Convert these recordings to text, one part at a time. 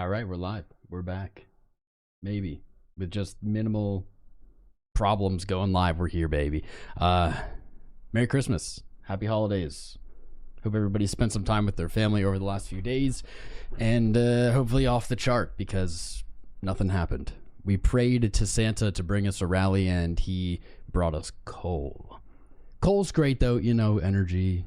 All right, we're live. We're back. Maybe with just minimal problems going live. We're here, baby. Merry Christmas. Happy holidays. Hope everybody spent some time with their family over the last few days and hopefully off the chart because nothing happened. We prayed to Santa to bring us a rally and he brought us coal. Coal's great though, you know, energy.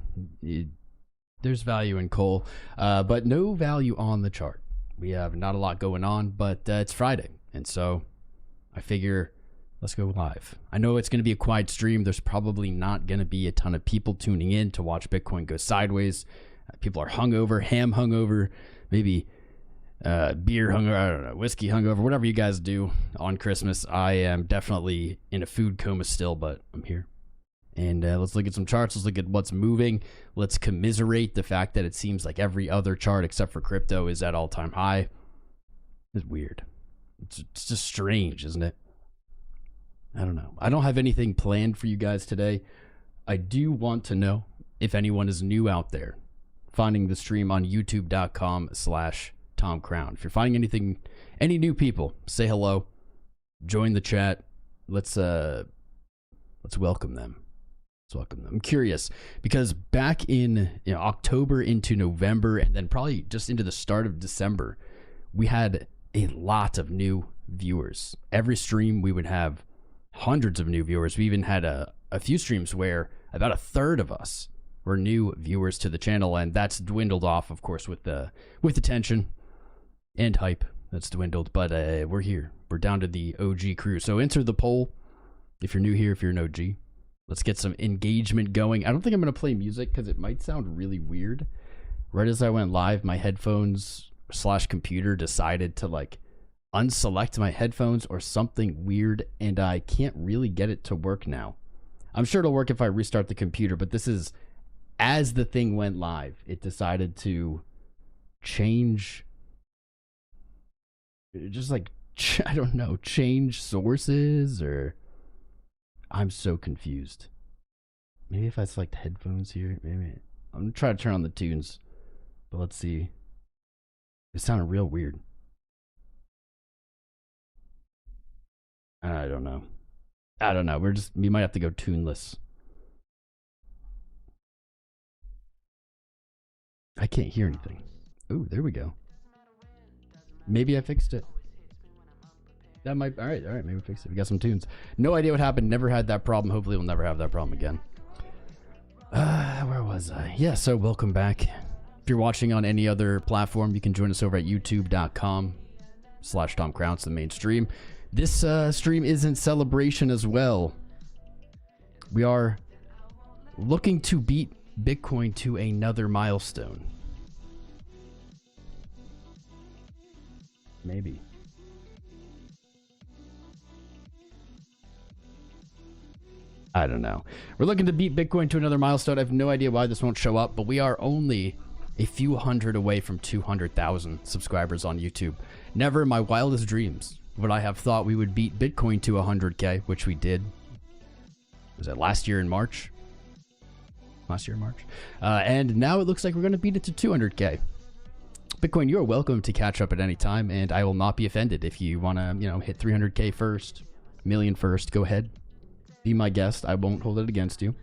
There's value in coal, but no value on the chart. We have not a lot going on, but it's Friday, and so I figure let's go live. I know it's going to be a quiet stream. There's probably not going to be a ton of people tuning in to watch Bitcoin go sideways. People are hungover, ham hungover, maybe beer hungover, I don't know, whiskey hungover, whatever you guys do on Christmas. I am definitely in a food coma still, but I'm here. And let's look at some charts. Let's look at what's moving. Let's commiserate the fact that it seems like every other chart except for crypto is at all-time high. It's weird. It's just strange, isn't it? I don't know. I don't have anything planned for you guys today. I do want to know if anyone is new out there finding the stream on youtube.com/TomCrown. If you're finding anything, any new people, say hello, join the chat. Let's welcome them. Welcome them. I'm curious because back in October into November and then probably just into the start of December, we had a lot of new viewers. Every stream we would have hundreds of new viewers. We even had a few streams where about a third of us were new viewers to the channel, and that's dwindled off, of course, with the tension and hype. That's dwindled, but we're here. We're down to the OG crew. So enter the poll if you're new here, if you're an OG. Let's get some engagement going. I don't think I'm going to play music because it might sound really weird. Right as I went live, my headphones/computer decided to like unselect my headphones or something weird, and I can't really get it to work now. I'm sure it'll work if I restart the computer, but this is as the thing went live, it decided to change, just like, I don't know, change sources or... I'm so confused. Maybe if I select headphones here, maybe I'm gonna try to turn on the tunes, but let's see. It sounded real weird. I don't know. We might have to go tuneless. I can't hear anything. Ooh, there we go. Maybe I fixed it. That might, all right, maybe fix it. We got some tunes. No idea what happened. Never had that problem. Hopefully we'll never have that problem again. Where was I? Yeah, so welcome back. If you're watching on any other platform, you can join us over at youtube.com/TomCrown. It's the main stream. This stream is in celebration as well. We are looking to beat Bitcoin to another milestone. Maybe. I don't know. We're looking to beat Bitcoin to another milestone. I have no idea why this won't show up, but we are only a few hundred away from 200,000 subscribers on YouTube. Never in my wildest dreams would I have thought we would beat Bitcoin to 100K, which we did. Was it last year in March? And now it looks like we're going to beat it to 200K. Bitcoin, you are welcome to catch up at any time, and I will not be offended if you want to, hit 300K first, million first. Go ahead. Be my guest. I won't hold it against you.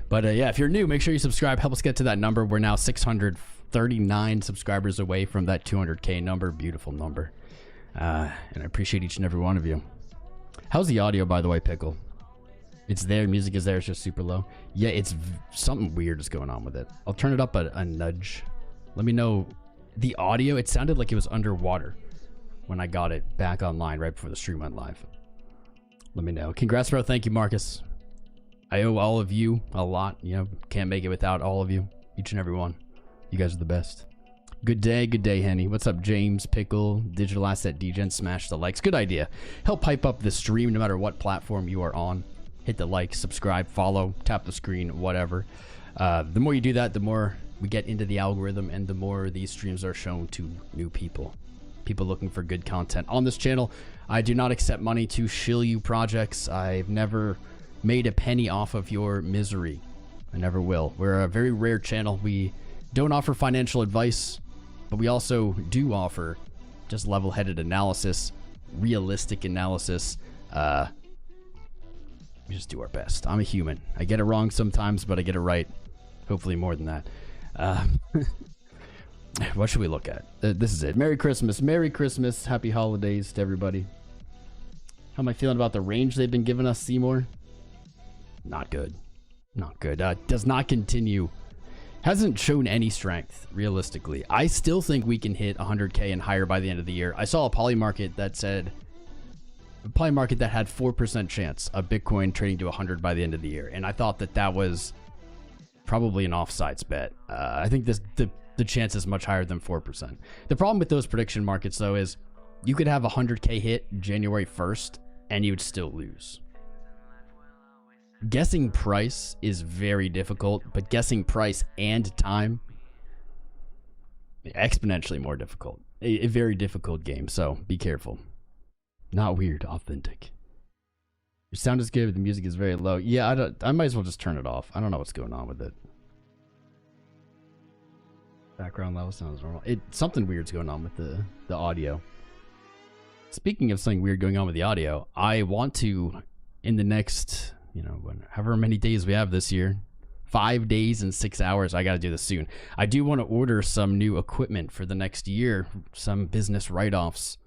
But yeah, if you're new, make sure you subscribe. Help us get to that number. We're now 639 subscribers away from that 200K number. Beautiful number. And I appreciate each and every one of you. How's the audio, by the way, Pickle? It's there. Music is there. It's just super low. Yeah, it's something weird is going on with it. I'll turn it up a nudge. Let me know. The audio, it sounded like it was underwater when I got it back online right before the stream went live. Let me know. Congrats, bro. Thank you, Marcus. I owe all of you a lot. Can't make it without all of you. Each and every one. You guys are the best. Good day, Henny. What's up, James, Pickle, Digital Asset Degen? Smash the likes. Good idea. Help hype up the stream no matter what platform you are on. Hit the like, subscribe, follow, tap the screen, whatever. The more you do that, the more we get into the algorithm and the more these streams are shown to new people. People looking for good content on this channel. I do not accept money to shill you projects. I've never made a penny off of your misery. I never will. We're a very rare channel. We don't offer financial advice. but we also do offer just level-headed analysis, realistic analysis. We just do our best. I'm a human. I get it wrong sometimes, but I get it right. Hopefully more than that. What should we look at? This is it. Merry Christmas. Merry Christmas. Happy holidays to everybody. How am I feeling about the range they've been giving us, Seymour? Not good. Not good. Does not continue. Hasn't shown any strength, realistically. I still think we can hit 100K and higher by the end of the year. I saw a poly market that said, a poly market that had 4% chance of Bitcoin trading to 100 by the end of the year. And I thought that that was probably an offsides bet. I think the chance is much higher than 4%. The problem with those prediction markets, though, is you could have a 100K hit January 1st and you would still lose. Guessing price is very difficult, but guessing price and time, exponentially more difficult. A very difficult game, so be careful. Not weird, authentic. Your sound is good, but the music is very low. Yeah, I might as well just turn it off. I don't know what's going on with it. Background level sounds normal. Something weird's going on with the audio. Speaking of something weird going on with the audio, I want to, in the next, however many days we have this year, 5 days and 6 hours, I got to do this soon. I do want to order some new equipment for the next year, some business write-offs.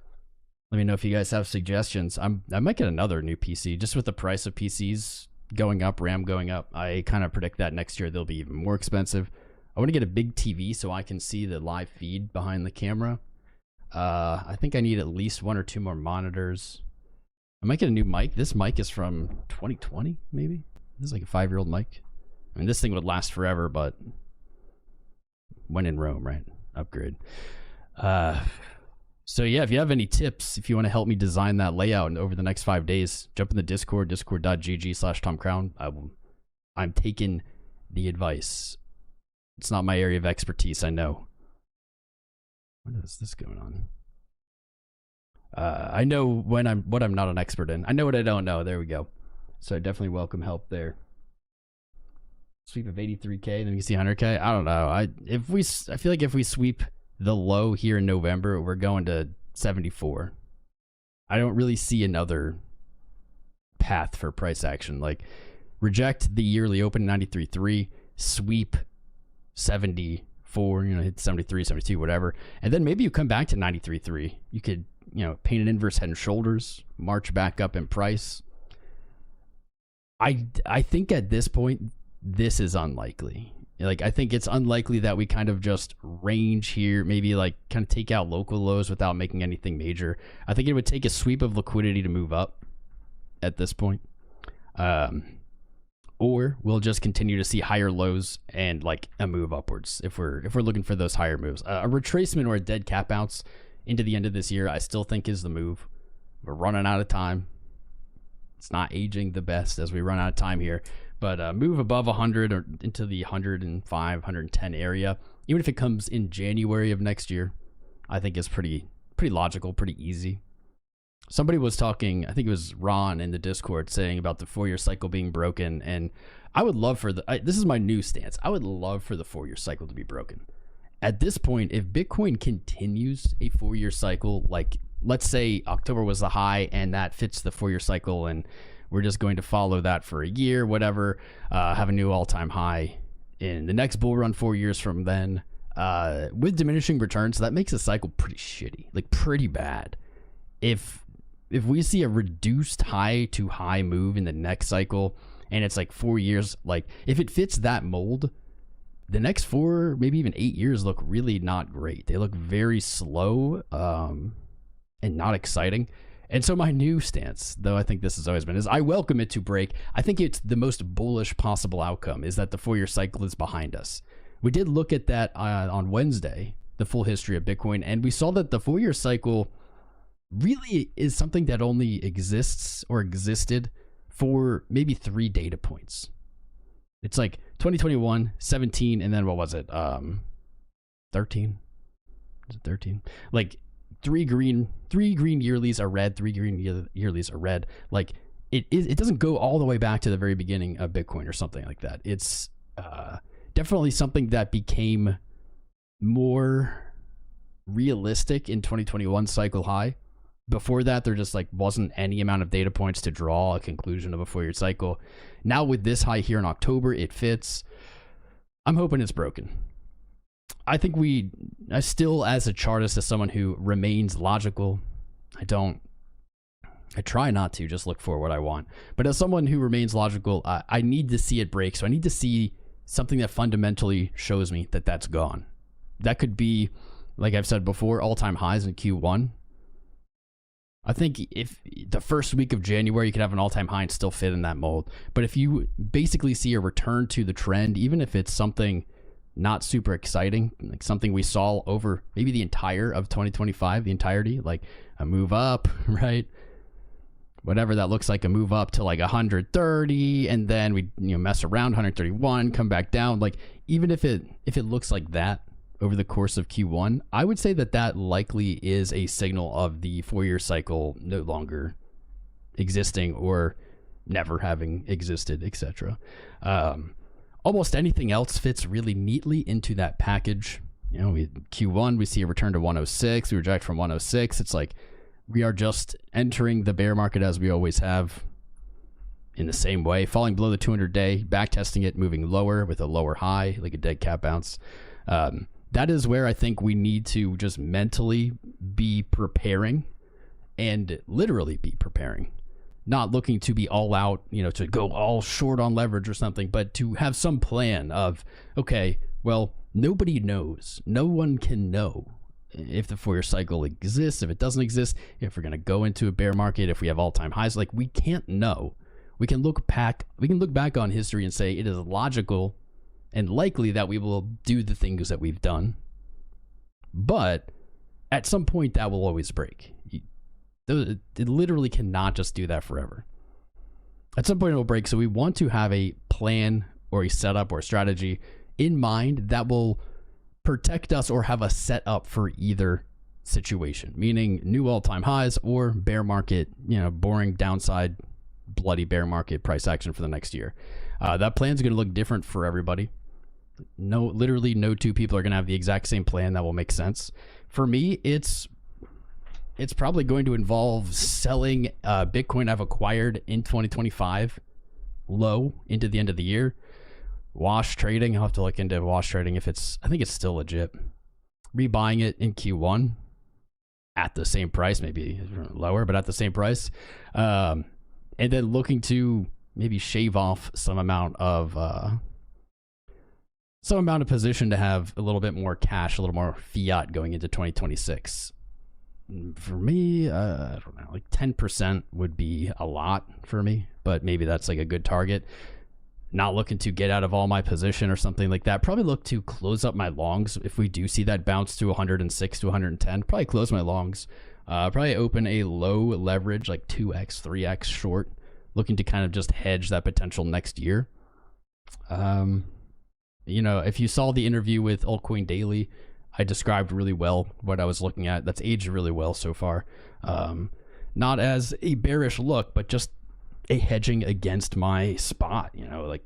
Let me know if you guys have suggestions. I might get another new PC, just with the price of PCs going up, RAM going up. I kind of predict that next year they'll be even more expensive. I want to get a big TV so I can see the live feed behind the camera. I think I need at least 1 or 2 more monitors. I might get a new mic. This mic is from 2020, maybe? This is like a 5-year-old mic. I mean, this thing would last forever, but when in Rome, right? Upgrade. So yeah, if you have any tips, if you want to help me design that layout over the next 5 days, jump in the Discord, discord.gg/TomCrown. I'm taking the advice. It's not my area of expertise, I know. What is this going on? I know what I'm not an expert in. I know what I don't know. There we go. So I definitely welcome help there. Sweep of 83K, then you can see 100K. I don't know. I feel like if we sweep the low here in November, we're going to 74. I don't really see another path for price action. Like, reject the yearly open 93.3, sweep 74, hit 73, 72, whatever. And then maybe you come back to 93.3. You could, paint an inverse head and shoulders, march back up in price. I think at this point, this is unlikely. Like, I think it's unlikely that we kind of just range here, maybe like kind of take out local lows without making anything major. I think it would take a sweep of liquidity to move up at this point. Or we'll just continue to see higher lows and like a move upwards if we're looking for those higher moves. A retracement or a dead cap bounce into the end of this year, I still think is the move. We're running out of time. It's not aging the best as we run out of time here. But move above 100 or into the 105, 110 area, even if it comes in January of next year, I think is pretty logical, pretty easy. Somebody was talking, I think it was Ron in the Discord, saying about the 4-year cycle being broken, and I would love for this is my new stance. I would love for the 4-year cycle to be broken. At this point, if Bitcoin continues a 4-year cycle, like let's say October was the high and that fits the 4-year cycle, and we're just going to follow that for a year, whatever, have a new all-time high in the next bull run 4 years from then, with diminishing returns, that makes the cycle pretty shitty, like pretty bad. If we see a reduced high to high move in the next cycle and it's like 4 years, like if it fits that mold, the next 4, maybe even 8 years look really not great. They look very slow and not exciting. And so my new stance, though I think this has always been, is I welcome it to break. I think it's the most bullish possible outcome is that the 4-year cycle is behind us. We did look at that on Wednesday, the full history of Bitcoin, and we saw that the 4-year cycle really is something that only exists or existed for maybe 3 data points. It's like 2021, 17, and then what was it? 13? Is it 13? Like 3 green yearlies are red, 3 green yearlies are red. Like it doesn't go all the way back to the very beginning of Bitcoin or something like that. It's definitely something that became more realistic in 2021 cycle high. Before that, there just like wasn't any amount of data points to draw a conclusion of a 4-year cycle. Now with this high here in October, it fits. I'm hoping it's broken. I think I still, as a chartist, as someone who remains logical, I try not to just look for what I want. But as someone who remains logical, I need to see it break. So I need to see something that fundamentally shows me that that's gone. That could be, like I've said before, all-time highs in Q1. I think if the first week of January, you could have an all-time high and still fit in that mold. But if you basically see a return to the trend, even if it's something not super exciting, like something we saw over maybe the entire of 2025, the entirety, like a move up, right? Whatever that looks like, a move up to like 130, and then we mess around 131, come back down. Like even if it looks like that over the course of Q1, I would say that likely is a signal of the 4-year cycle no longer existing or never having existed, etc. Almost anything else fits really neatly into that package. Q1, we see a return to 106. We reject from 106. It's like we are just entering the bear market as we always have, in the same way, falling below the 200-day, back testing it, moving lower with a lower high, like a dead cat bounce. That is where I think we need to just mentally be preparing, and literally be preparing. Not looking to be all out, to go all short on leverage or something, but to have some plan of, okay, well, nobody knows. No one can know if the 4-year cycle exists, if it doesn't exist, if we're going to go into a bear market, if we have all-time highs. Like, we can't know. We can look back on history and say it is logical and likely that we will do the things that we've done. But at some point, that will always break. It literally cannot just do that forever. At some point it will break, so we want to have a plan or a setup or a strategy in mind that will protect us or have us set up for either situation, meaning new all-time highs or bear market, boring downside, bloody bear market price action for the next year. That plan is going to look different for everybody. Literally no two people are going to have the exact same plan that will make sense. For me, it's probably going to involve selling Bitcoin I've acquired in 2025 low into the end of the year. Wash trading, I'll have to look into wash trading I think it's still legit. Rebuying it in Q1 at the same price, maybe lower, but at the same price. And then looking to maybe shave off some amount of position to have a little bit more cash, a little more fiat going into 2026. For me, I don't know, like 10% would be a lot for me, but maybe that's like a good target. Not looking to get out of all my position or something like that. Probably look to close up my longs if we do see that bounce to 106 to 110. Probably close my longs. Probably open a low leverage, like 2x, 3x short, looking to kind of just hedge that potential next year. If you saw the interview with Altcoin Daily, I described really well what I was looking at. That's aged really well so far. Not as a bearish look, but just a hedging against my spot, like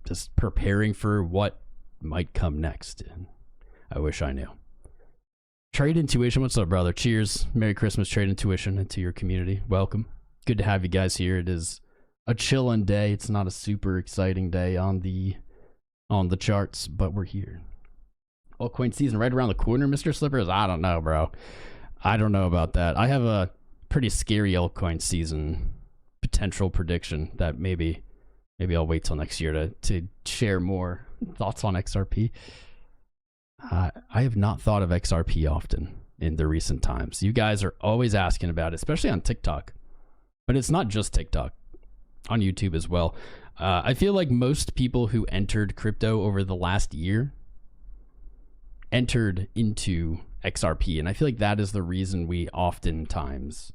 just preparing for what might come next. And I wish I knew. Trade Intuition, what's up, brother? Cheers. Merry Christmas, Trade Intuition, and to your community. Welcome. Good to have you guys here. It is a chillin' day. It's not a super exciting day on the charts, but we're here. Altcoin season right around the corner, Mr. Slippers? I don't know, bro. I don't know about that. I have a pretty scary altcoin season potential prediction that maybe I'll wait till next year to share more thoughts on XRP. I have not thought of XRP often in the recent times. You guys are always asking about it, especially on TikTok. But it's not just TikTok, on YouTube as well. I feel like most people who entered crypto over the last year entered into XRP, and I feel like that is the reason we oftentimes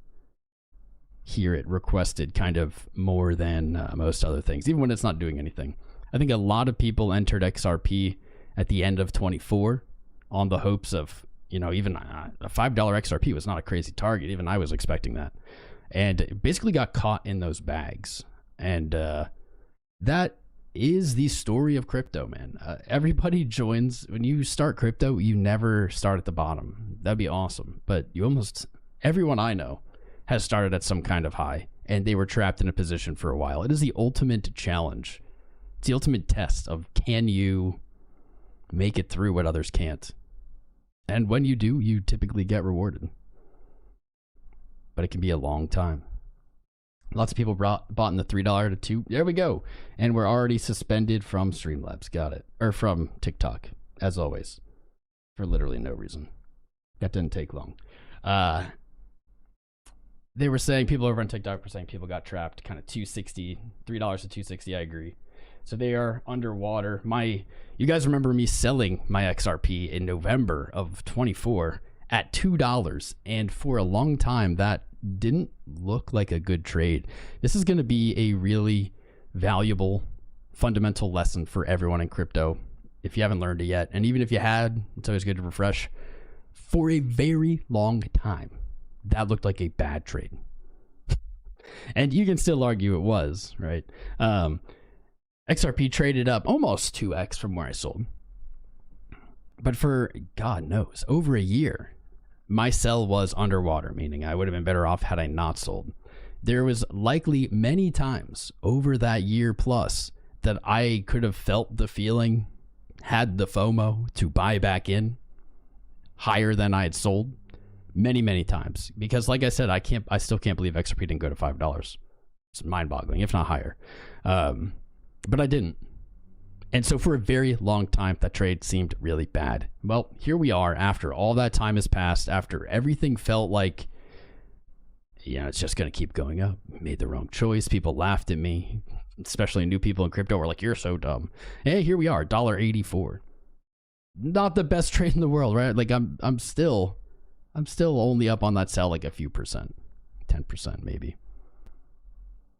hear it requested kind of more than most other things, even when it's not doing anything. I think a lot of people entered XRP at the end of 24 on the hopes of, even a $5 XRP was not a crazy target. Even I was expecting that, and basically got caught in those bags. And that is the story of crypto, man. Everybody joins. When you start crypto, you never start at the bottom. That'd be awesome. But everyone I know has started at some kind of high, and they were trapped in a position for a while. It is the ultimate challenge. It's the ultimate test of, can you make it through what others can't? And when you do, you typically get rewarded. But it can be a long time. Lots of people bought in the $3 to $2. There we go. And we're already suspended from Streamlabs. Got it. Or from TikTok, as always. For literally no reason. That didn't take long. They were saying, people over on TikTok were saying people got trapped kind of $2.60, $3 to $2.60. I agree. So they are underwater. You guys remember me selling my XRP in November of 24 at $2. And for a long time, that didn't look like a good trade. This is going to be a really valuable fundamental lesson for everyone in crypto if you haven't learned it yet. And even if you had, it's always good to refresh. For a very long time, that looked like a bad trade. And you can still argue it was, right? XRP traded up almost 2x from where I sold. But for, God knows, over a year, my sell was underwater, meaning I would have been better off had I not sold. There was likely many times over that year plus that I could have felt the feeling, had the FOMO to buy back in higher than I had sold many, many times. Because like I said, I still can't believe XRP didn't go to $5. It's mind-boggling, if not higher. But I didn't. And so for a very long time, that trade seemed really bad. Well, here we are after all that time has passed, after everything felt like, it's just going to keep going up. Made the wrong choice. People laughed at me, especially new people in crypto were like, you're so dumb. Hey, here we are, $1.84. Not the best trade in the world, right? Like I'm still only up on that sell like a few percent, 10% maybe.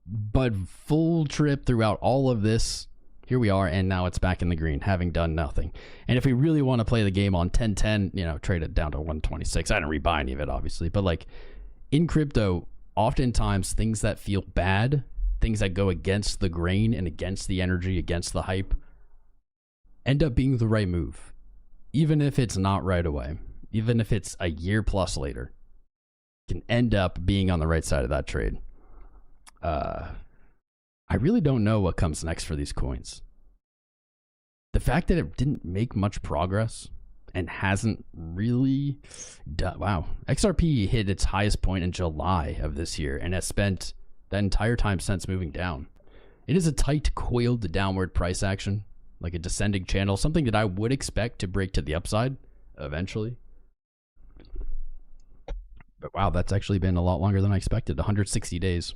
But full trip throughout all of this, here we are, and now it's back in the green, having done nothing. And if we really want to play the game on 1010, trade it down to 126. I didn't rebuy any of it, obviously. But like in crypto, oftentimes things that feel bad, things that go against the grain and against the energy, against the hype, end up being the right move. Even if it's not right away, even if it's a year plus later, can end up being on the right side of that trade. I really don't know what comes next for these coins. The fact that it didn't make much progress and hasn't really done, wow. XRP hit its highest point in July of this year and has spent that entire time since moving down. It is a tight, coiled downward price action, like a descending channel, something that I would expect to break to the upside eventually. But wow, that's actually been a lot longer than I expected, 160 days.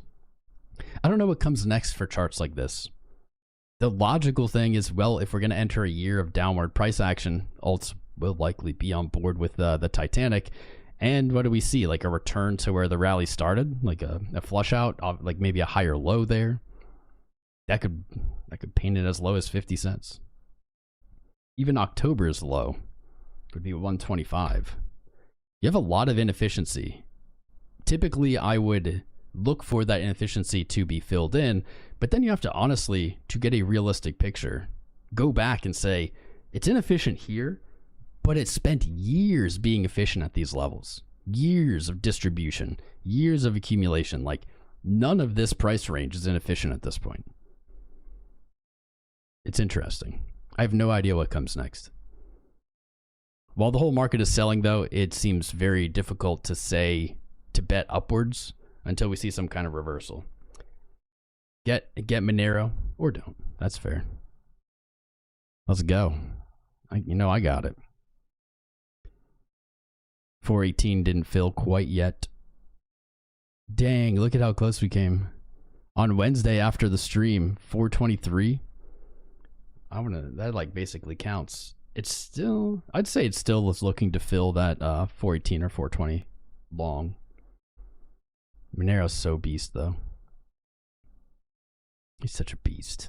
I don't know what comes next for charts like this. The logical thing is, well, if we're going to enter a year of downward price action, alts will likely be on board with the Titanic. And what do we see? Like a return to where the rally started, like a flush out, like maybe a higher low there. That could paint it as low as 50 cents. Even October's low would be 125. You have a lot of inefficiency. Typically, I would look for that inefficiency to be filled in, but then you have to honestly, to get a realistic picture, go back and say, it's inefficient here, but it spent years being efficient at these levels. Years of distribution, years of accumulation. Like, none of this price range is inefficient at this point. It's interesting. I have no idea what comes next. While the whole market is selling, though, it seems very difficult to bet upwards until we see some kind of reversal. Get Monero or don't. That's fair. Let's go. I got it. 418 didn't fill quite yet. Dang, look at how close we came. On Wednesday after the stream, 423. That like basically counts. I'd say it still is looking to fill that 418 or 420 long. Monero's so beast, though. He's such a beast.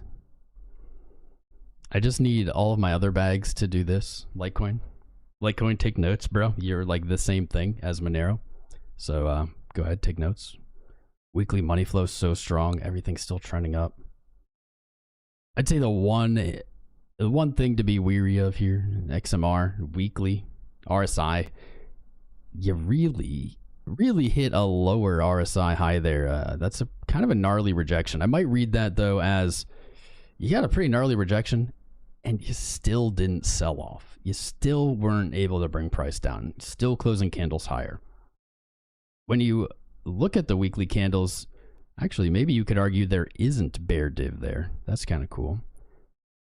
I just need all of my other bags to do this. Litecoin, take notes, bro. You're like the same thing as Monero. So go ahead, take notes. Weekly money flow is so strong. Everything's still trending up. I'd say the one thing to be weary of here, XMR, weekly, RSI, you really hit a lower RSI high there. That's a kind of a gnarly rejection. I might read that though as you got a pretty gnarly rejection and you still didn't sell off. You still weren't able to bring price down, still closing candles higher. When you look at the weekly candles, actually, maybe you could argue there isn't bear div there. That's kind of cool.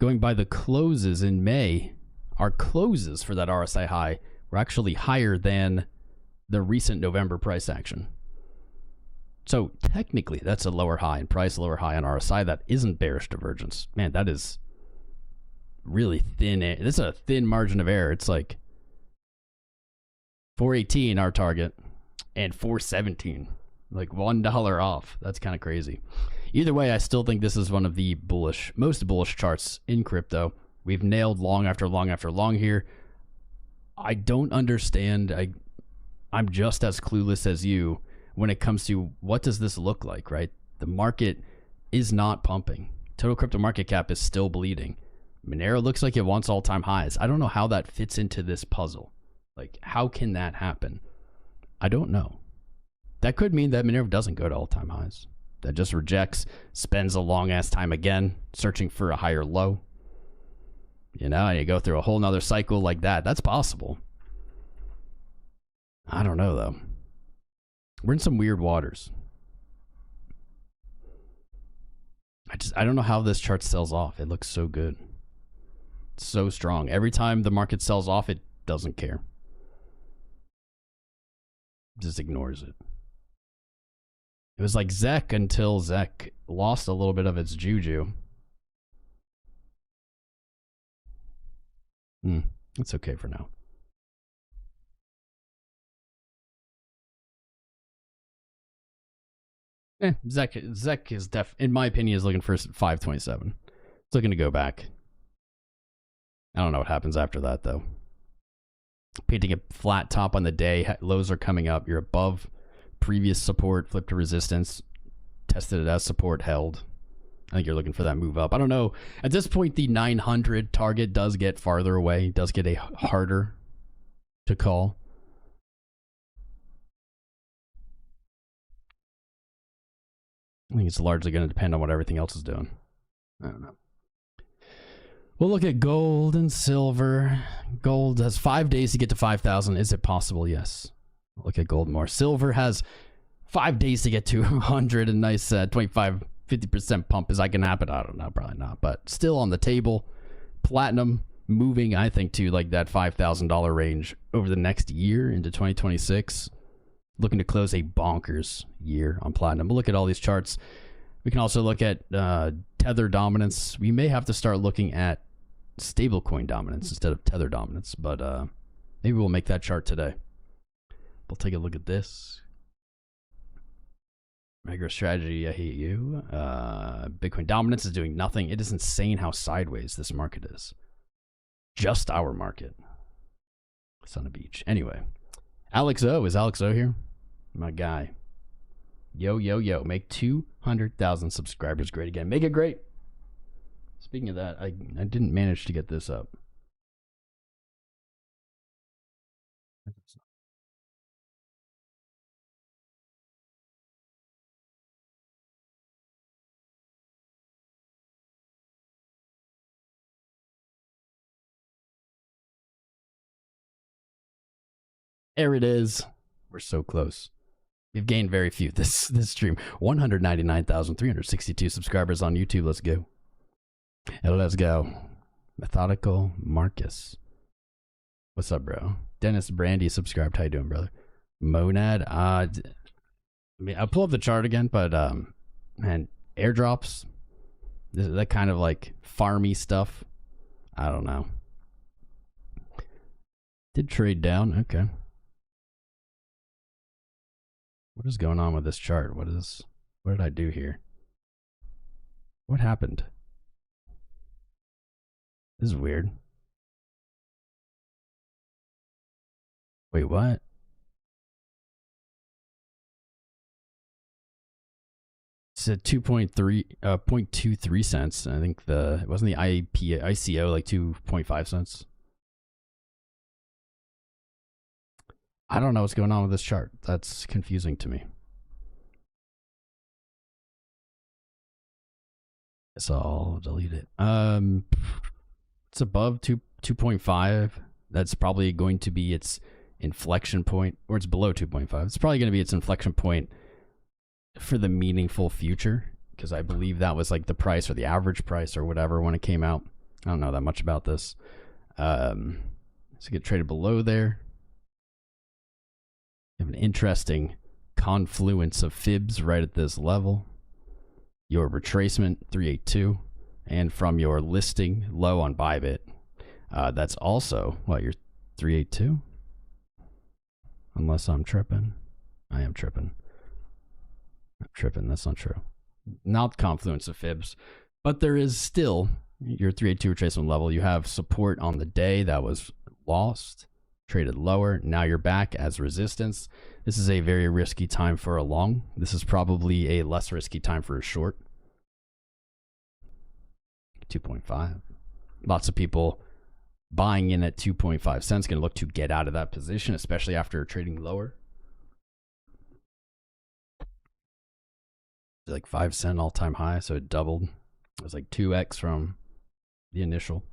Going by the closes in May, our closes for that RSI high were actually higher than the recent November price action. So technically, that's a lower high in price, lower high on RSI. That isn't bearish divergence. Man, that is really thin. This is a thin margin of error. It's like 418 our target and 417, like $1 off. That's kind of crazy. Either way, I still think this is one of the most bullish charts in crypto. We've nailed long after long after long here. I don't understand. I'm just as clueless as you when it comes to what does this look like, right? The market is not pumping. Total crypto market cap is still bleeding. Monero looks like it wants all-time highs. I don't know how that fits into this puzzle. Like, how can that happen? I don't know. That could mean that Monero doesn't go to all-time highs. That just rejects, spends a long-ass time again, searching for a higher low. You know, and you go through a whole nother cycle like that. That's possible. I don't know, though. We're in some weird waters. I don't know how this chart sells off. It looks so good. It's so strong. Every time the market sells off, it doesn't care. Just ignores it. It was like 𝐂𝐶 until 𝐂𝐶 lost a little bit of its juju. It's okay for now. 𝐂𝐶 is in my opinion, is looking for 527. It's looking to go back. I don't know what happens after that, though. Painting a flat top on the day. Lows are coming up. You're above previous support, flip to resistance, tested it as support, held. I think you're looking for that move up. I don't know. At this point, the 900 target does get farther away, does get harder to call. I think it's largely going to depend on what everything else is doing. I don't know. We'll look at gold and silver. Gold has 5 days to get to 5,000. Is it possible? Yes. We'll look at gold more. Silver has 5 days to get to 100. A nice 25, 50% pump. Is that going to happen? I don't know. Probably not. But still on the table. Platinum moving, I think, to like that $5,000 range over the next year into 2026. Looking to close a bonkers year on platinum. We'll look at all these charts. We can also look at tether dominance. We may have to start looking at stablecoin dominance instead of tether dominance, but maybe we'll make that chart today. We'll take a look at this. MicroStrategy, I hate you. Bitcoin dominance is doing nothing. It is insane how sideways this market is. Just our market. It's on a beach. Anyway, Alex O. Is Alex O here? My guy. Yo, yo, yo. Make 200,000 subscribers great again. Make it great. Speaking of that, I didn't manage to get this up. There it is. We're so close. We've gained very few this stream. 199,362 subscribers on YouTube. Let's go. And let's go. Methodical Marcus. What's up, bro? Dennis Brandy subscribed. How you doing, brother? Monad. I mean, I'll pull up the chart again, but man, airdrops. That kind of like farmy stuff. I don't know. Did trade down. Okay. What is going on with this chart? What did I do here? What happened? This is weird. Wait, what? It's at 0.23 cents. I think it wasn't the ICO like 2.5 cents. I don't know what's going on with this chart. That's confusing to me. So I'll delete it. It's above 2.5. That's probably going to be its inflection point, or it's below 2.5. It's probably going to be its inflection point for the meaningful future, because I believe that was like the price or the average price or whatever when it came out. I don't know that much about this. So get traded below there. You have an interesting confluence of fibs right at this level. Your retracement 382, and from your listing low on Bybit, that's also what, your 382, unless I'm tripping. I am tripping. I'm tripping. That's not true. Not confluence of fibs, but there is still your 382 retracement level. You have support on the day that was lost, traded lower. Now you're back as resistance. This is a very risky time for a long. This is probably a less risky time for a short. 2.5. Lots of people buying in at 2.5 cents going to look to get out of that position, especially after trading lower. It's like 5 cent all-time high, so it doubled. It was like 2x from the initial.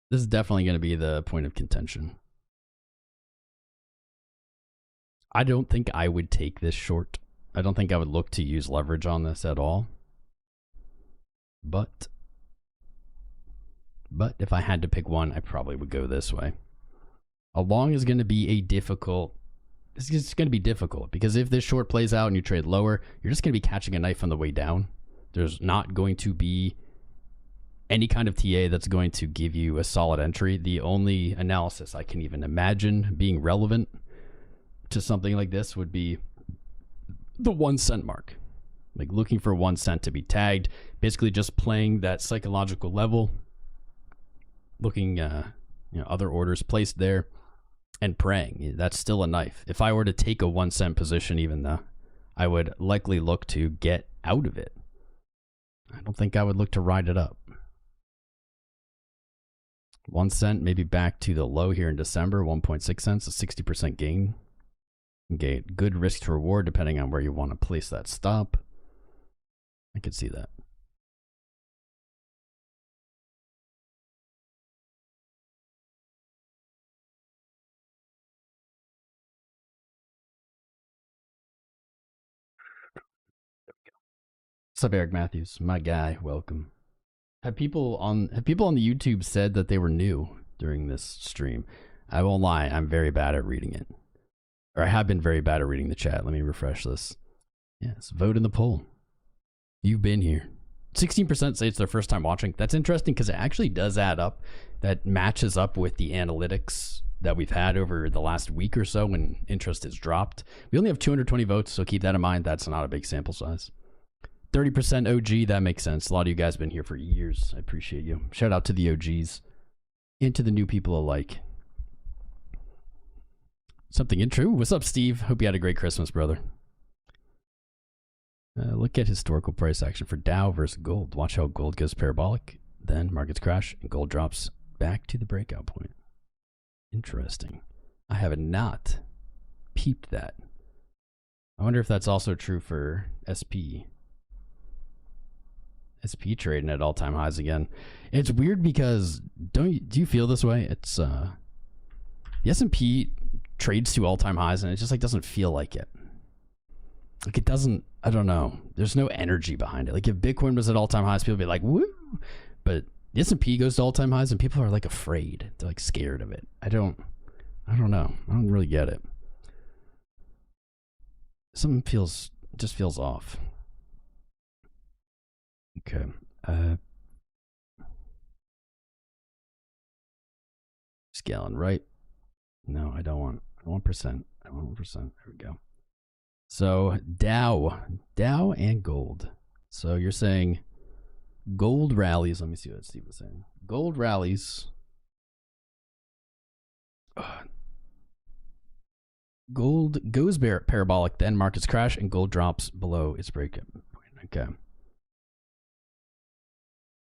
This is definitely going to be the point of contention. I don't think I would take this short. I don't think I would look to use leverage on this at all. But if I had to pick one, I probably would go this way. A long is going to be a difficult. It's going to be difficult because if this short plays out and you trade lower, you're just going to be catching a knife on the way down. There's not going to be any kind of TA that's going to give you a solid entry. The only analysis I can even imagine being relevant to something like this would be the 1 cent mark. Like looking for 1 cent to be tagged, basically just playing that psychological level, looking, other orders placed there and praying. That's still a knife. If I were to take a 1 cent position, even though I would likely look to get out of it. I don't think I would look to ride it up. 1 cent, maybe back to the low here in December, 1.6 cents, a 60% gain. Get good risk to reward depending on where you want to place that stop. I could see that. What's up, Eric Matthews? My guy, welcome. Have people on the YouTube said that they were new during this stream? I won't lie, I'm very bad at reading it. Or I have been very bad at reading the chat. Let me refresh this. Yes, vote in the poll. You've been here. 16% say it's their first time watching. That's interesting because it actually does add up. That matches up with the analytics that we've had over the last week or so when interest has dropped. We only have 220 votes, so keep that in mind. That's not a big sample size. 30% OG, that makes sense. A lot of you guys have been here for years. I appreciate you. Shout out to the OGs and to the new people alike. Something in true. What's up, Steve? Hope you had a great Christmas, brother. Look at historical price action for Dow versus gold. Watch how gold goes parabolic, then markets crash, and gold drops back to the breakout point. Interesting. I have not peeped that. I wonder if that's also true for SP. SP trading at all-time highs again. It's weird because do you feel this way? It's the S&P trades to all-time highs and it just like doesn't feel like it. Like it doesn't, I don't know. There's no energy behind it. Like if Bitcoin was at all-time highs, people would be like, woo. But the S&P goes to all-time highs and people are like afraid. They're like scared of it. I don't know. I don't really get it. Something just feels off. Okay. Scaling right. No, I don't want 1%. I want 1%. There we go. So Dow and gold. So you're saying gold rallies. Let me see what Steve was saying. Gold rallies. Gold goes parabolic, then markets crash and gold drops below its breakout point. Okay.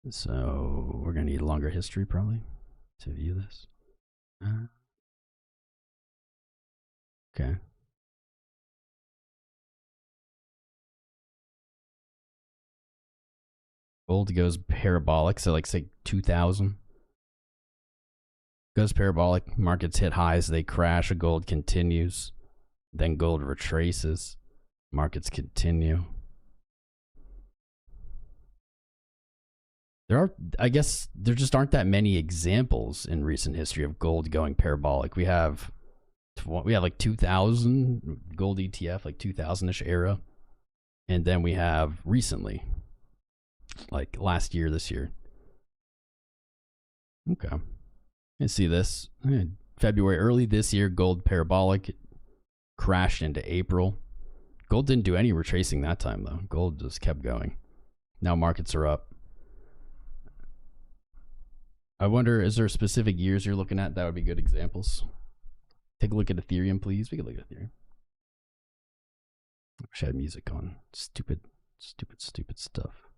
So we're going to need a longer history probably to view this. Okay. Gold goes parabolic, so like say 2000. Goes parabolic, markets hit highs, they crash, gold continues. Then gold retraces, markets continue. I guess there just aren't that many examples in recent history of gold going parabolic. We have like 2000 gold ETF, like 2000-ish era. And then we have recently, like last year, this year. Okay. You see this. February, early this year, gold parabolic. It crashed into April. Gold didn't do any retracing that time, though. Gold just kept going. Now markets are up. I wonder, is there specific years you're looking at that would be good examples? Take a look at Ethereum, please. We can look at Ethereum. I wish I had music on. Stupid stuff.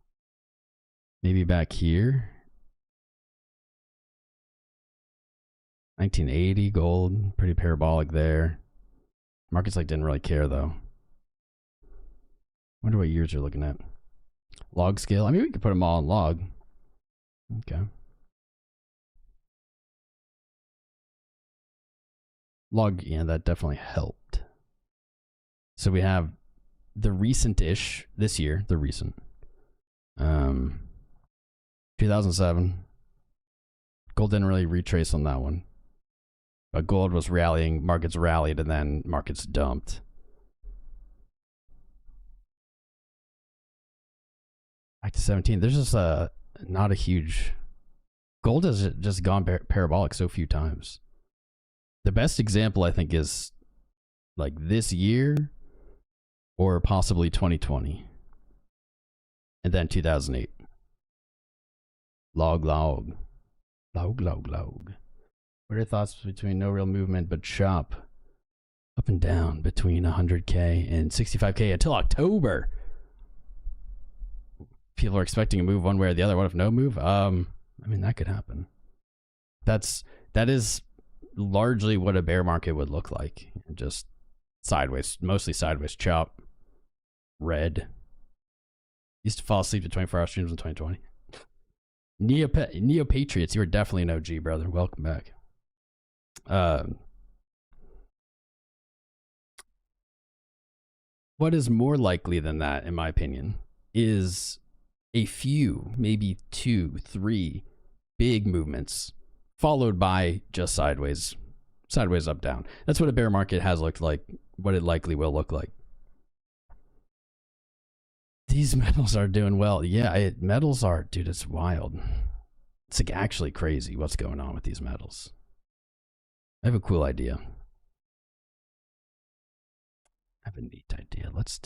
Maybe back here. 1980 gold, pretty parabolic there. Markets like didn't really care though. Wonder what years you're looking at. Log scale. I mean, we could put them all in log. Okay. Log, yeah, that definitely helped. So we have the recent-ish this year, the recent. 2007. Gold didn't really retrace on that one. But gold was rallying, markets rallied, and then markets dumped. Back to 17. There's just not a huge... Gold has just gone parabolic so few times. The best example, I think, is like this year or possibly 2020. And then 2008. Log. What are your thoughts between no real movement but chop up and down between 100K and 65K until October? People are expecting a move one way or the other. What if no move? I mean, that could happen. That is largely what a bear market would look like. Just sideways, mostly sideways chop. Red. Used to fall asleep to 24-hour streams in 2020. Neo Patriots, you are definitely an OG, brother. Welcome back. What is more likely than that, in my opinion, is a few, maybe 2, 3 big movements followed by just sideways up, down. That's what a bear market has looked like, what it likely will look like. These metals are doing well. Yeah, metals are, dude, it's wild. It's like actually crazy what's going on with these metals. I have a cool idea. I have a neat idea. Let's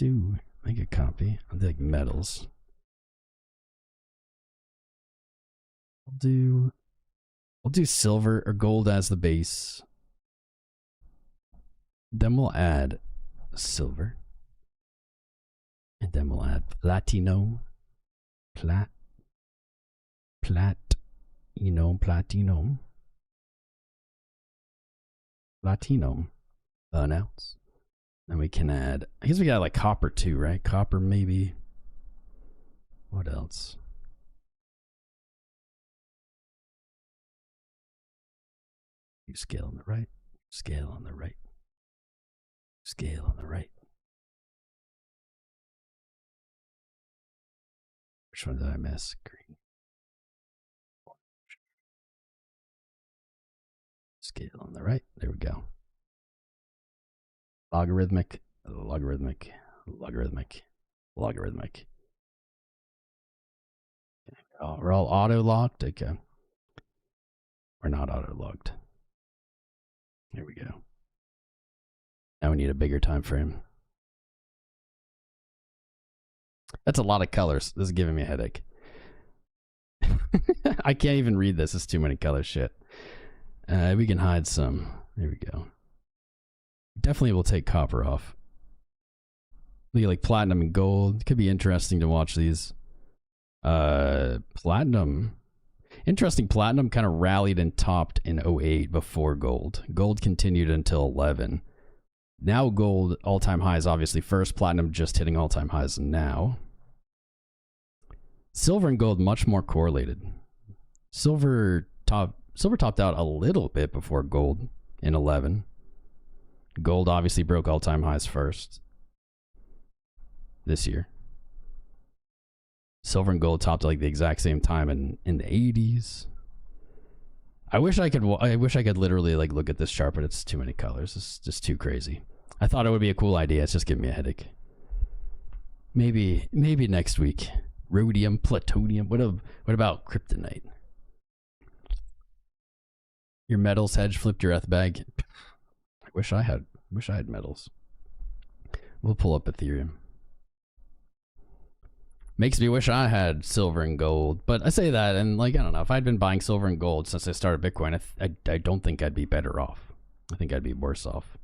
make a copy of the metals. We'll do silver or gold as the base. Then we'll add silver. And then we'll add platinum. Platinum. An ounce. Then we can add, I guess we got like copper too, right? Copper maybe. What else? You scale on the right. Scale on the right. Scale on the right. Which one did I miss? Green. Scale on the right. There we go. Logarithmic. Okay. We're all auto-locked. Okay. We're not auto-locked. There we go. Now we need a bigger time frame. That's a lot of colors. This is giving me a headache. I can't even read this. It's too many colors. Shit. We can hide some. There we go. Definitely will take copper off. Like platinum and gold. Could be interesting to watch these. Platinum. Interesting, platinum kind of rallied and topped in 08 before gold. Gold continued until 11. Now gold all-time highs obviously first. Platinum just hitting all-time highs now. Silver and gold much more correlated. Silver topped out a little bit before gold in 11. Gold obviously broke all-time highs first this year. Silver and gold topped at like the exact same time in the 80s. I wish I could literally like look at this chart, but it's too many colors. It's just too crazy. I thought it would be a cool idea. It's just giving me a headache. Maybe next week. Rhodium, plutonium. What about kryptonite? Your metals hedge flipped your ETH bag. I wish I had metals. We'll pull up Ethereum. Makes me wish I had silver and gold. But I say that, and like, I don't know, if I'd been buying silver and gold since I started Bitcoin, I don't think I'd be better off. I think I'd be worse off.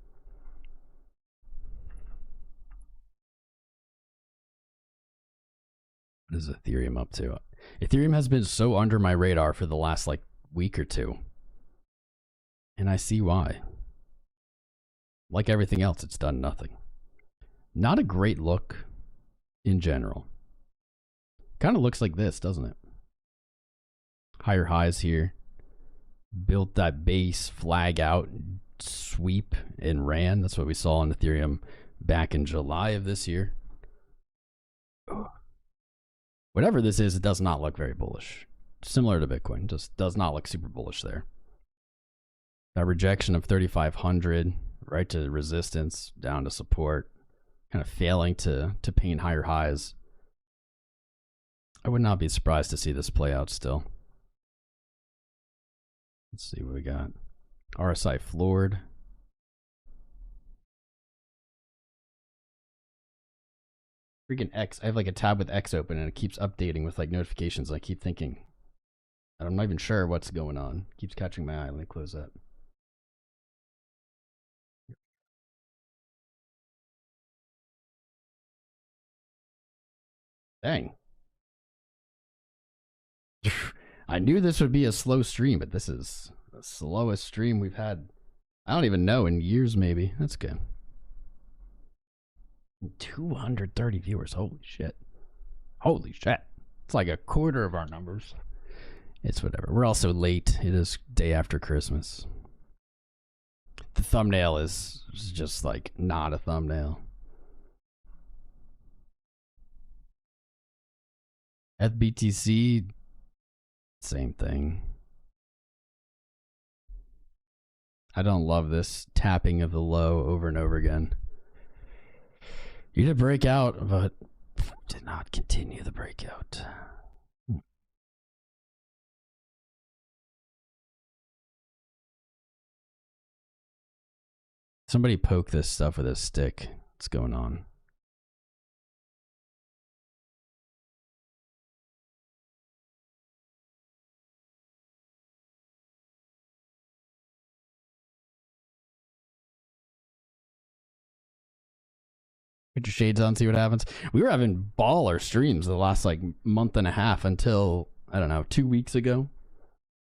What is Ethereum up to? Ethereum has been so under my radar for the last like week or two. And I see why. Like everything else, it's done nothing. Not a great look in general. Kind of looks like this, doesn't it? Higher highs here. Built that base, flag out, sweep, and ran. That's what we saw in Ethereum back in July of this year. Whatever this is, it does not look very bullish. Similar to Bitcoin, just does not look super bullish there. That rejection of 3,500, right to resistance, down to support, kind of failing to paint higher highs. I would not be surprised to see this play out still. Let's see what we got. RSI floored. Freaking X. I have like a tab with X open and it keeps updating with like notifications. I keep thinking, I'm not even sure what's going on. It keeps catching my eye. Let me close that. Dang. I knew this would be a slow stream, but this is the slowest stream we've had, I don't even know, in years maybe. That's good. 230 viewers. Holy shit. Holy shit. It's like a quarter of our numbers. It's whatever. We're also late. It is day after Christmas. The thumbnail is just like not a thumbnail. FBTC, same thing. I don't love this tapping of the low over and over again. You did break out, but did not continue the breakout. Somebody poke this stuff with a stick. What's going on? Put your shades on, see what happens. We were having baller streams the last like month and a half until, I don't know, 2 weeks ago.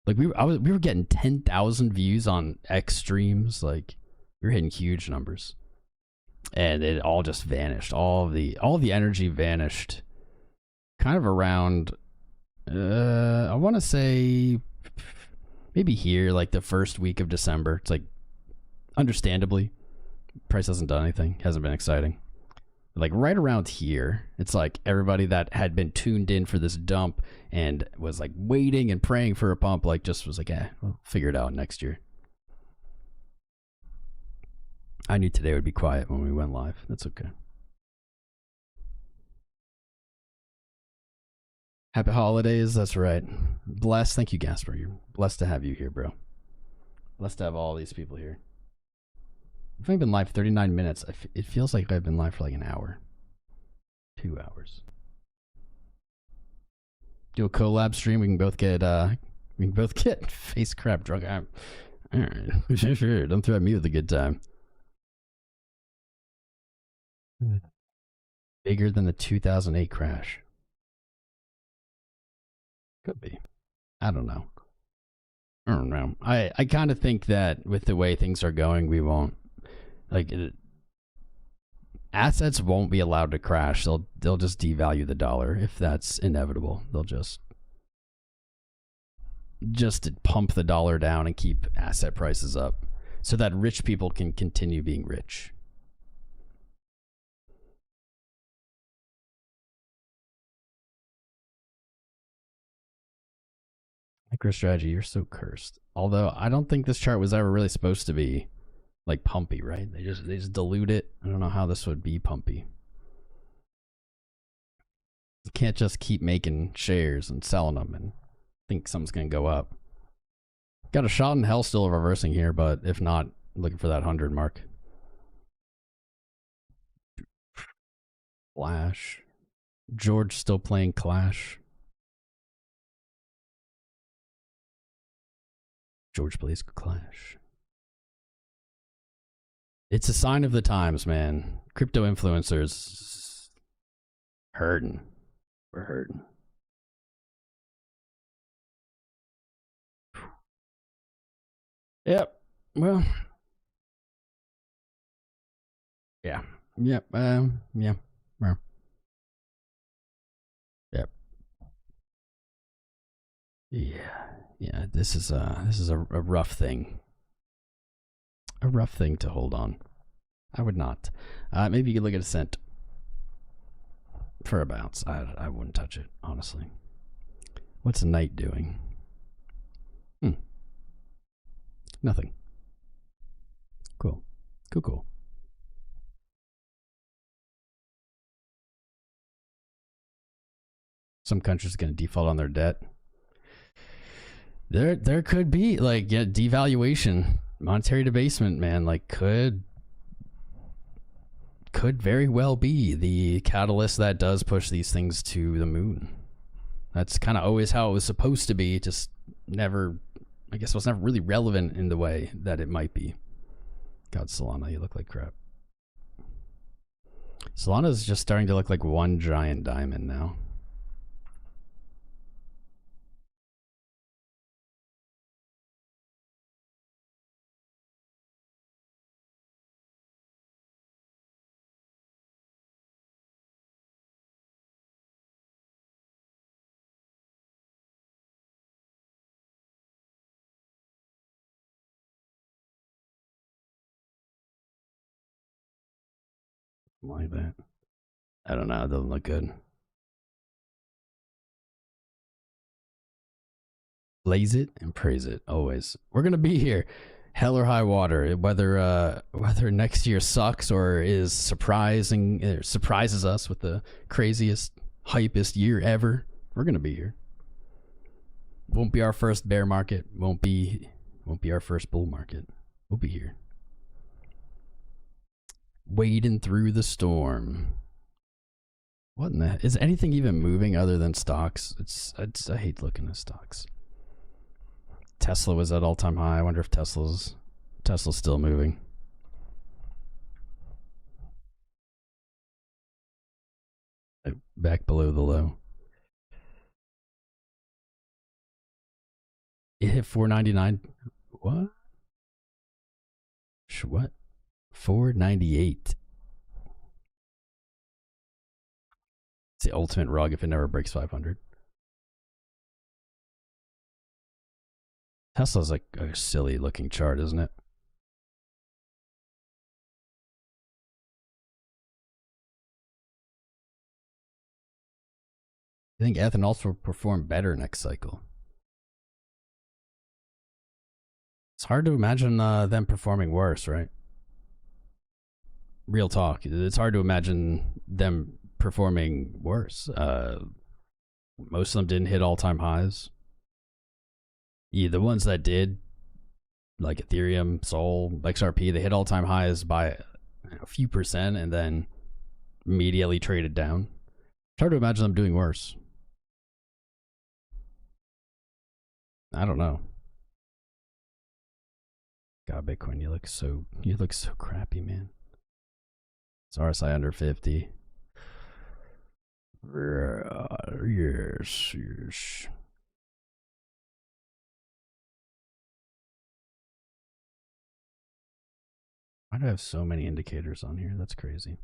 Like we were getting 10,000 views on X streams. Like we were hitting huge numbers, and it all just vanished. All the energy vanished. Kind of around, I want to say maybe here, like the first week of December. It's like, understandably, price hasn't done anything, hasn't been exciting. Like right around here, it's like everybody that had been tuned in for this dump and was like waiting and praying for a pump, like just was like, we'll figure it out next year. I knew today would be quiet when we went live. That's okay. Happy holidays. That's right. Blessed. Thank you, Gasper. You're blessed to have you here, bro. Blessed to have all these people here. I've only been live 39 minutes. It feels like I've been live for like an hour. 2 hours. Do a collab stream. We can both get face crap drunk. All right. Sure. Don't threaten me with a good time. Bigger than the 2008 crash. Could be. I don't know. I don't know. I kind of think that with the way things are going, we won't like assets won't be allowed to crash. They'll just devalue the dollar if that's inevitable. They'll just pump the dollar down and keep asset prices up so that rich people can continue being rich. MicroStrategy, you're so cursed. Although I don't think this chart was ever really supposed to be like pumpy, right? They just dilute it. I don't know how this would be pumpy. You can't just keep making shares and selling them and think something's gonna go up. Got a shot in hell still reversing here, but if not, looking for that 100 mark. Flash. George still playing Clash. George plays Clash. It's a sign of the times, man. Crypto influencers hurting. We're hurting. Yep. Well. Yeah. Yep. Yeah. Well. Yep. Yeah. Yeah. This is a rough thing. A rough thing to hold on. I would not. Maybe you could look at Ascent for a bounce. I wouldn't touch it, honestly. What's Knight doing? Nothing. Cool. Cool. Some countries are going to default on their debt. There could be like devaluation, monetary debasement, man. Like could very well be the catalyst that does push these things to the moon. That's kind of always how it was supposed to be. Just never, I guess, was never really relevant in the way that it might be. God, Solana, you look like crap. Solana's just starting to look like one giant diamond now. Like that. I don't know. It doesn't look good. Blaze it and praise it always. We're gonna be here, hell or high water. Whether next year sucks or is surprising, surprises us with the craziest, hypest year ever. We're gonna be here. Won't be our first bear market. Won't be our first bull market. We'll be here. Wading through the storm. What in the, is anything even moving other than stocks? I hate looking at stocks. Tesla was at all-time high. I wonder if Tesla's still moving. Back below the low. It hit 499. What? What? 498. It's the ultimate rug if it never breaks 500. Tesla's like a silly looking chart, isn't it? I think ethanol will perform better next cycle. It's hard to imagine them performing worse, right? Real talk. It's hard to imagine them performing worse. Most of them didn't hit all-time highs. Yeah, the ones that did, like Ethereum, Sol, XRP, they hit all-time highs by a few percent and then immediately traded down. It's hard to imagine them doing worse. I don't know. God, Bitcoin, you look so crappy, man. It's RSI under 50. Yes, yes. Why do I have so many indicators on here? That's crazy.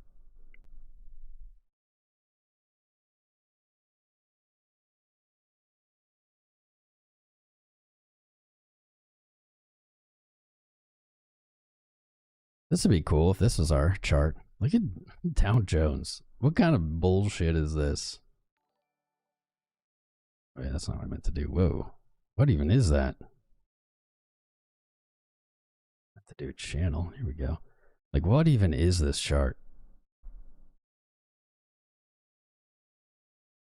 This would be cool if this was our chart. Look at Dow Jones. What kind of bullshit is this? Wait, that's not what I meant to do. Whoa. What even is that? I have to do a channel. Here we go. Like, what even is this chart?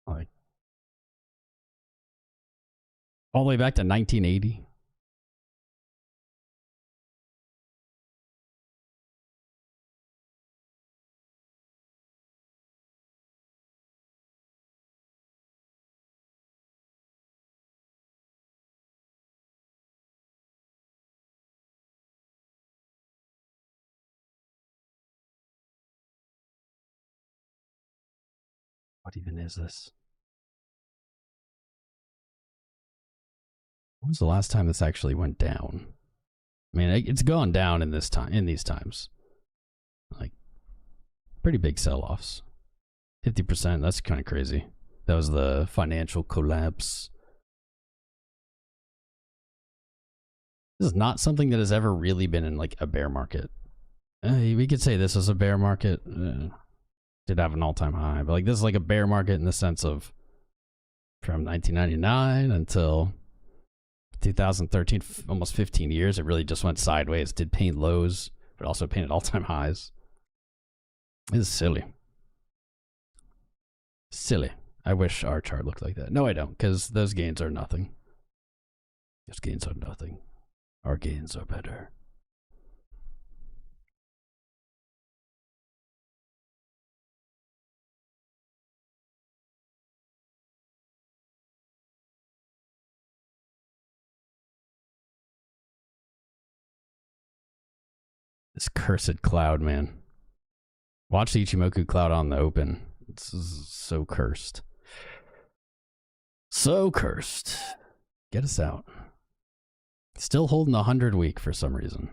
Like, all the way back to 1980? What even is this? When was the last time this actually went down? I mean, it's gone down in this time, in these times. Like, pretty big sell-offs. 50%, that's kind of crazy. That was the financial collapse. This is not something that has ever really been in like a bear market. We could say this is a bear market. Did have an all-time high, but like this is like a bear market in the sense of from 1999 until 2013, almost 15 years. It really just went sideways. Did paint lows, but also painted all-time highs. This is silly. Silly. I wish our chart looked like that. No, I don't, because those gains are nothing. Those gains are nothing. Our gains are better. This cursed cloud, man. Watch the Ichimoku cloud on the open. This is so cursed. So cursed. Get us out. Still holding the 100-week for some reason.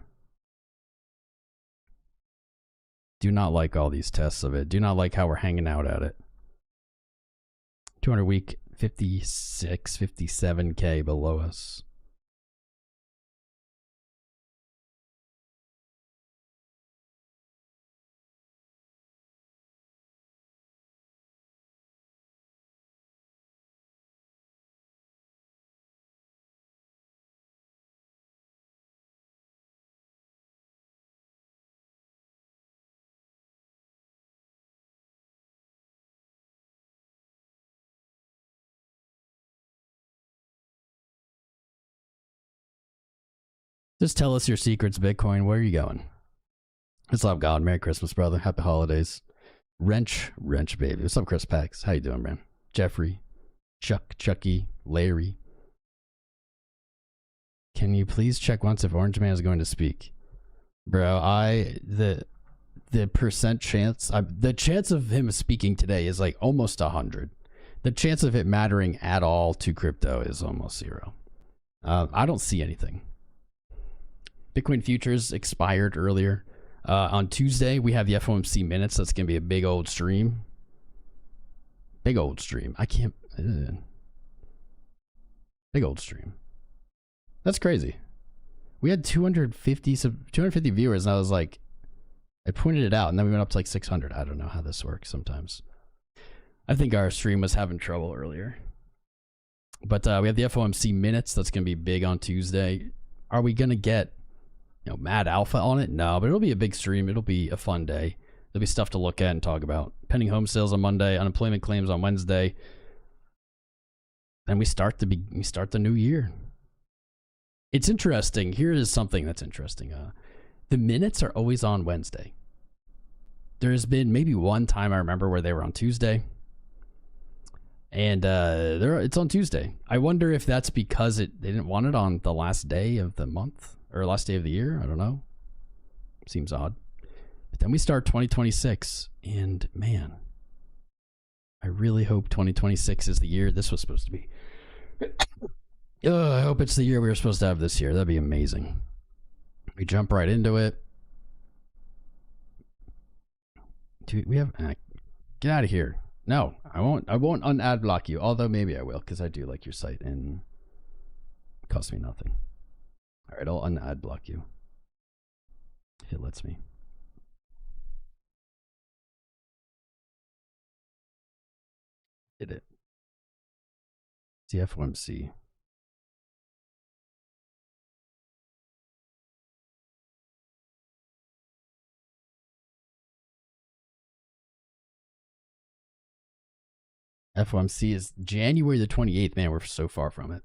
Do not like all these tests of it. Do not like how we're hanging out at it. 200-week, 56, 57K below us. Just tell us your secrets, Bitcoin. Where are you going? What's up, God? Merry Christmas, brother. Happy holidays. Wrench, baby. What's up, Chris Pax? How you doing, man? Jeffrey, Chucky, Larry. Can you please check once if Orange Man is going to speak? Bro, the percent chance, the chance of him speaking today is like almost 100. The chance of it mattering at all to crypto is almost 0. I don't see anything. Bitcoin futures expired earlier. On Tuesday, we have the FOMC minutes. That's going to be a big old stream. Big old stream. I can't. Big old stream. That's crazy. We had 250 viewers, and I was like, I pointed it out, and then we went up to like 600. I don't know how this works sometimes. I think our stream was having trouble earlier. But we have the FOMC minutes. That's going to be big on Tuesday. Are we going to get mad alpha on it? No, but it'll be a big stream. It'll be a fun day. There'll be stuff to look at and talk about. Pending home sales on Monday, unemployment claims on Wednesday. Then we start the new year. It's interesting. Here is something that's interesting. The minutes are always on Wednesday. There's been maybe one time I remember where they were on Tuesday. And it's on Tuesday. I wonder if that's because they didn't want it on the last day of the month or last day of the year. I don't know. Seems odd. Then we start 2026, and man, I really hope 2026 is the year this was supposed to be. I hope it's the year we were supposed to have this year. That'd be amazing. We jump right into it. Dude, we have get out of here. No, I won't unad block you, although maybe I will, because I do like your site and it costs me nothing. All right, I'll unad block you. It lets me. Did it? 𝐶FOMC. FOMC is January the 28th. Man, we're so far from it.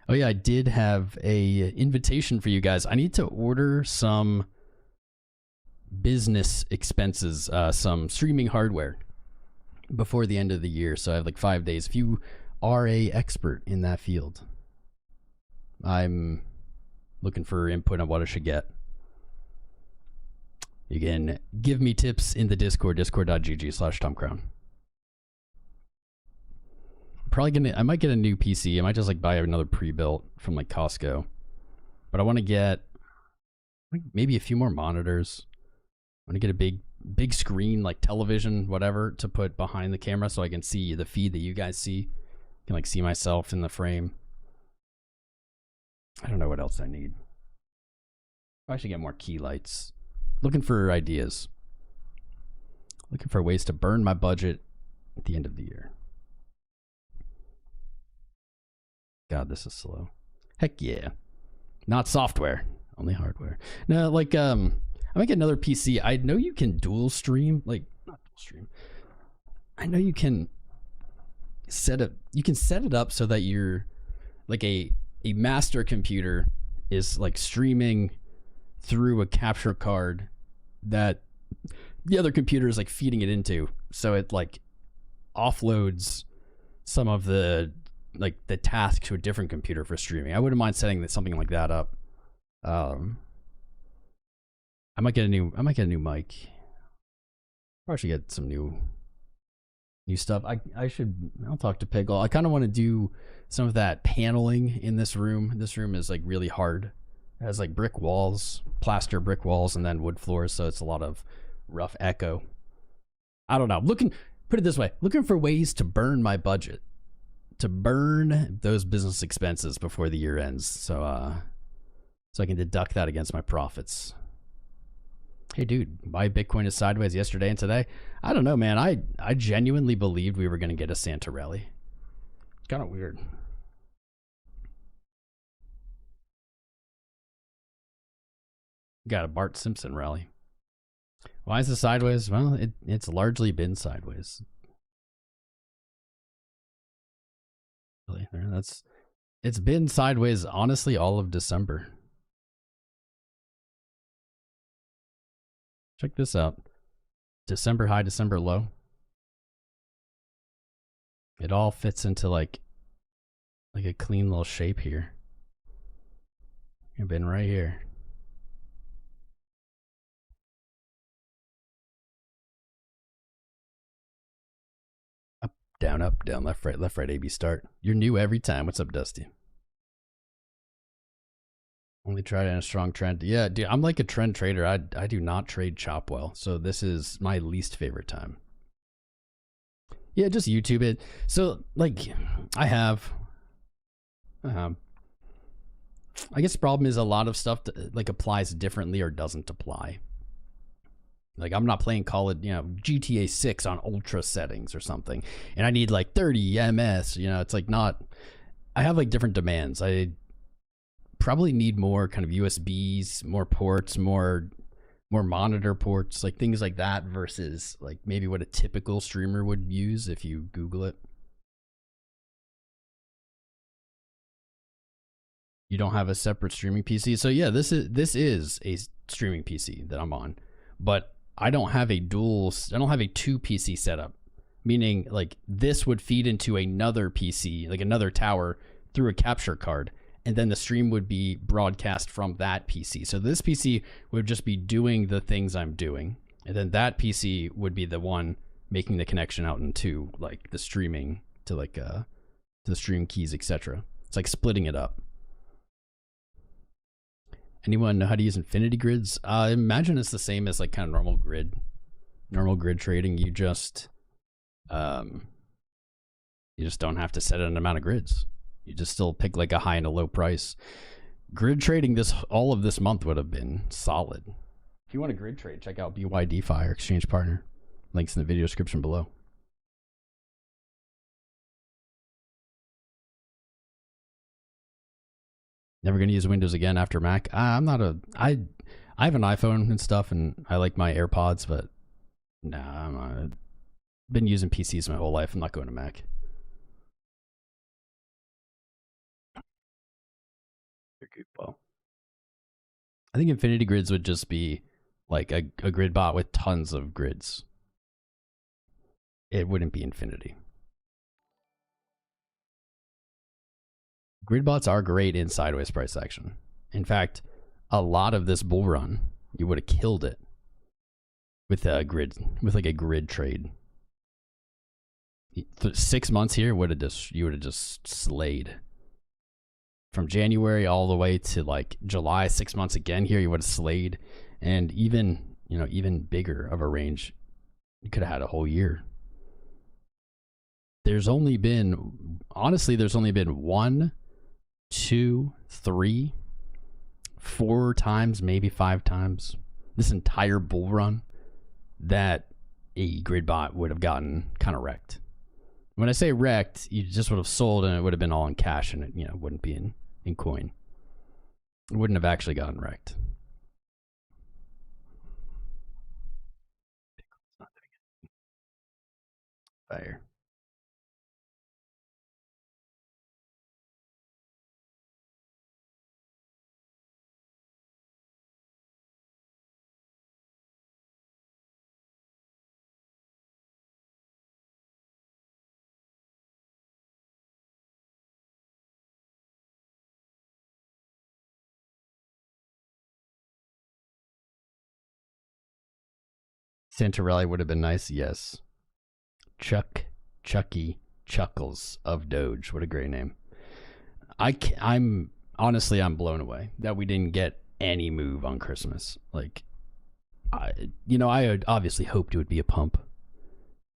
Oh yeah, I did have a invitation for you guys. I need to order some business expenses, some streaming hardware before the end of the year. So I have like 5 days. If you are a expert in that field, I'm looking for input on what I should get. You can give me tips in the Discord, discord.gg/TomCrown. I might get a new PC. I might just like buy another pre-built from like Costco, but I want to get maybe a few more monitors. I want to get a big screen, like television, whatever, to put behind the camera so I can see the feed that you guys see. I can like see myself in the frame. I don't know what else I need. I should get more key lights. Looking for ideas. Looking for ways to burn my budget at the end of the year. God, this is slow. Heck yeah. Not software, only hardware. No, like I might get another PC. I know you can dual stream, like not dual stream. I know you can set it up so that you're like a master computer is like streaming through a capture card that the other computer is like feeding it into, so it like offloads some of the task to a different computer for streaming. I wouldn't mind setting something like that up. I might get a new mic. Probably should get some new stuff. I'll talk to Piggle. I kind of want to do some of that paneling in this room. This room is like really hard. It has like brick walls, plaster brick walls, and then wood floors, so it's a lot of rough echo. I don't know. Put it this way, looking for ways to burn my budget, to burn those business expenses before the year ends, so I can deduct that against my profits. Hey dude, my Bitcoin is sideways yesterday and today. I don't know, man. I genuinely believed we were going to get a Santa rally. It's kind of weird. Got a Bart Simpson rally. Why is it sideways? Well, it's largely been sideways. Really, it's been sideways honestly all of December. Check this out. December high, December low. It all fits into like a clean little shape here. I've been right here. Up, down, left, right, AB start. You're new every time. What's up, Dusty? Only tried in a strong trend. Yeah, dude, I'm like a trend trader. I do not trade chop well, so this is my least favorite time. Yeah, just YouTube it. So like I guess the problem is a lot of stuff that, like, applies differently or doesn't apply. Like I'm not playing GTA 6 on ultra settings or something, and I need like 30 ms. It's like not. I have like different demands. I probably need more kind of USBs, more ports, more monitor ports, like things like that, versus like maybe what a typical streamer would use if you Google it. You don't have a separate streaming PC, so yeah, this is a streaming PC that I'm on, but I don't have a 2 PC setup, meaning like this would feed into another PC, like another tower, through a capture card, and then the stream would be broadcast from that PC. So this PC would just be doing the things I'm doing, and then that PC would be the one making the connection out into like the streaming to like to the stream keys, etc. It's like splitting it up. Anyone know how to use infinity grids? I imagine it's the same as like kind of normal grid trading. You just don't have to set an amount of grids. You just still pick like a high and a low price. Grid trading all of this month would have been solid. If you want a grid trade, check out BYDFi, our exchange partner. Links in the video description below. Never going to use Windows again after Mac. I have an iPhone and stuff, and I like my AirPods, but nah, I've been using PCs my whole life. I'm not going to Mac. Well, I think infinity grids would just be like a grid bot with tons of grids. It wouldn't be infinity. Grid bots are great in sideways price action. In fact, a lot of this bull run, you would have killed it with a grid, with like a grid trade. 6 months here you would have just slayed. From January all the way to like July, 6 months again here, you would have slayed. And even, even bigger of a range, you could have had a whole year. There's only been 1, 2, 3, 4 times, maybe 5 times this entire bull run that a grid bot would have gotten kind of wrecked. When I say wrecked, you just would have sold and it would have been all in cash, and it wouldn't be in coin. It wouldn't have actually gotten wrecked. Fire. Santarelli would have been nice, yes. Chucky Chuckles of Doge. What a great name. I'm honestly, I'm blown away that we didn't get any move on Christmas. Like, I had obviously hoped it would be a pump.